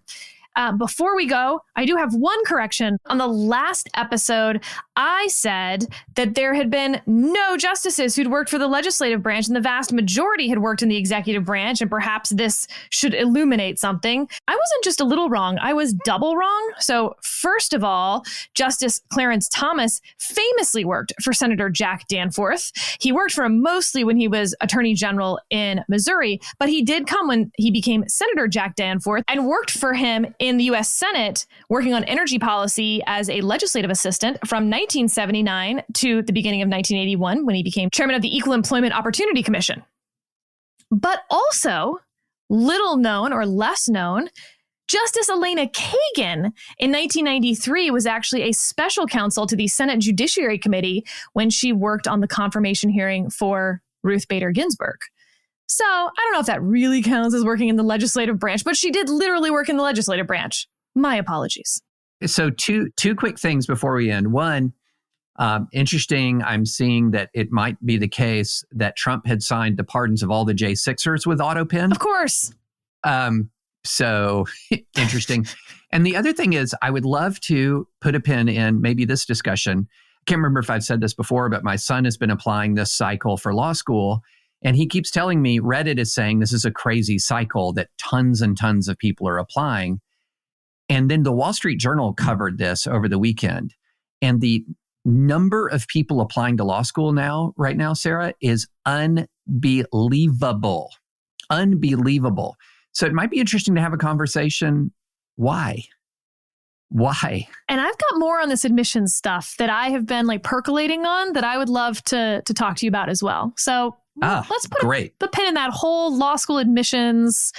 Before we go, I do have one correction. On the last episode, I said that there had been no justices who'd worked for the legislative branch, and the vast majority had worked in the executive branch, and perhaps this should illuminate something. I wasn't just a little wrong, I was double wrong. So first of all, Justice Clarence Thomas famously worked for Senator Jack Danforth. He worked for him mostly when he was Attorney General in Missouri, but he did come when he became Senator Jack Danforth and worked for him in the U.S. Senate, working on energy policy as a legislative assistant from 1979 to the beginning of 1981 when he became chairman of the Equal Employment Opportunity Commission. But also, little known or less known, Justice Elena Kagan in 1993 was actually a special counsel to the Senate Judiciary Committee when she worked on the confirmation hearing for Ruth Bader Ginsburg. So I don't know if that really counts as working in the legislative branch, but she did literally work in the legislative branch. My apologies. So two quick things before we end. One, interesting, I'm seeing that it might be the case that Trump had signed the pardons of all the J6ers with AutoPen. Of course. So interesting. And the other thing is, I would love to put a pin in maybe this discussion. I can't remember if I've said this before, but my son has been applying this cycle for law school. And he keeps telling me Reddit is saying this is a crazy cycle that tons and tons of people are applying. And then the Wall Street Journal covered this over the weekend. And number of people applying to law school right now, Sarah, is unbelievable. Unbelievable. So it might be interesting to have a conversation. Why? And I've got more on this admissions stuff that I have been percolating on that I would love to talk to you about as well. So let's put the pin in that whole law school admissions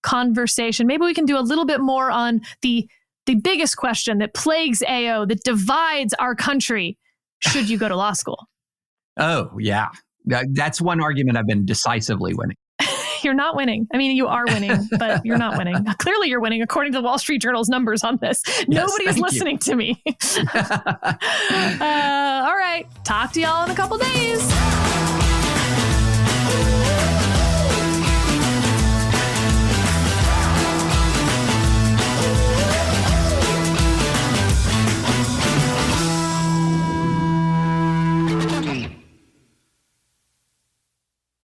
conversation. Maybe we can do a little bit more on the biggest question that plagues AO, that divides our country. Should you go to law school? Oh, yeah. That's one argument I've been decisively winning. You're not winning. I mean, you are winning, but you're not winning. Clearly, you're winning according to the Wall Street Journal's numbers on this. Yes, nobody is listening to me. All right. Talk to y'all in a couple days.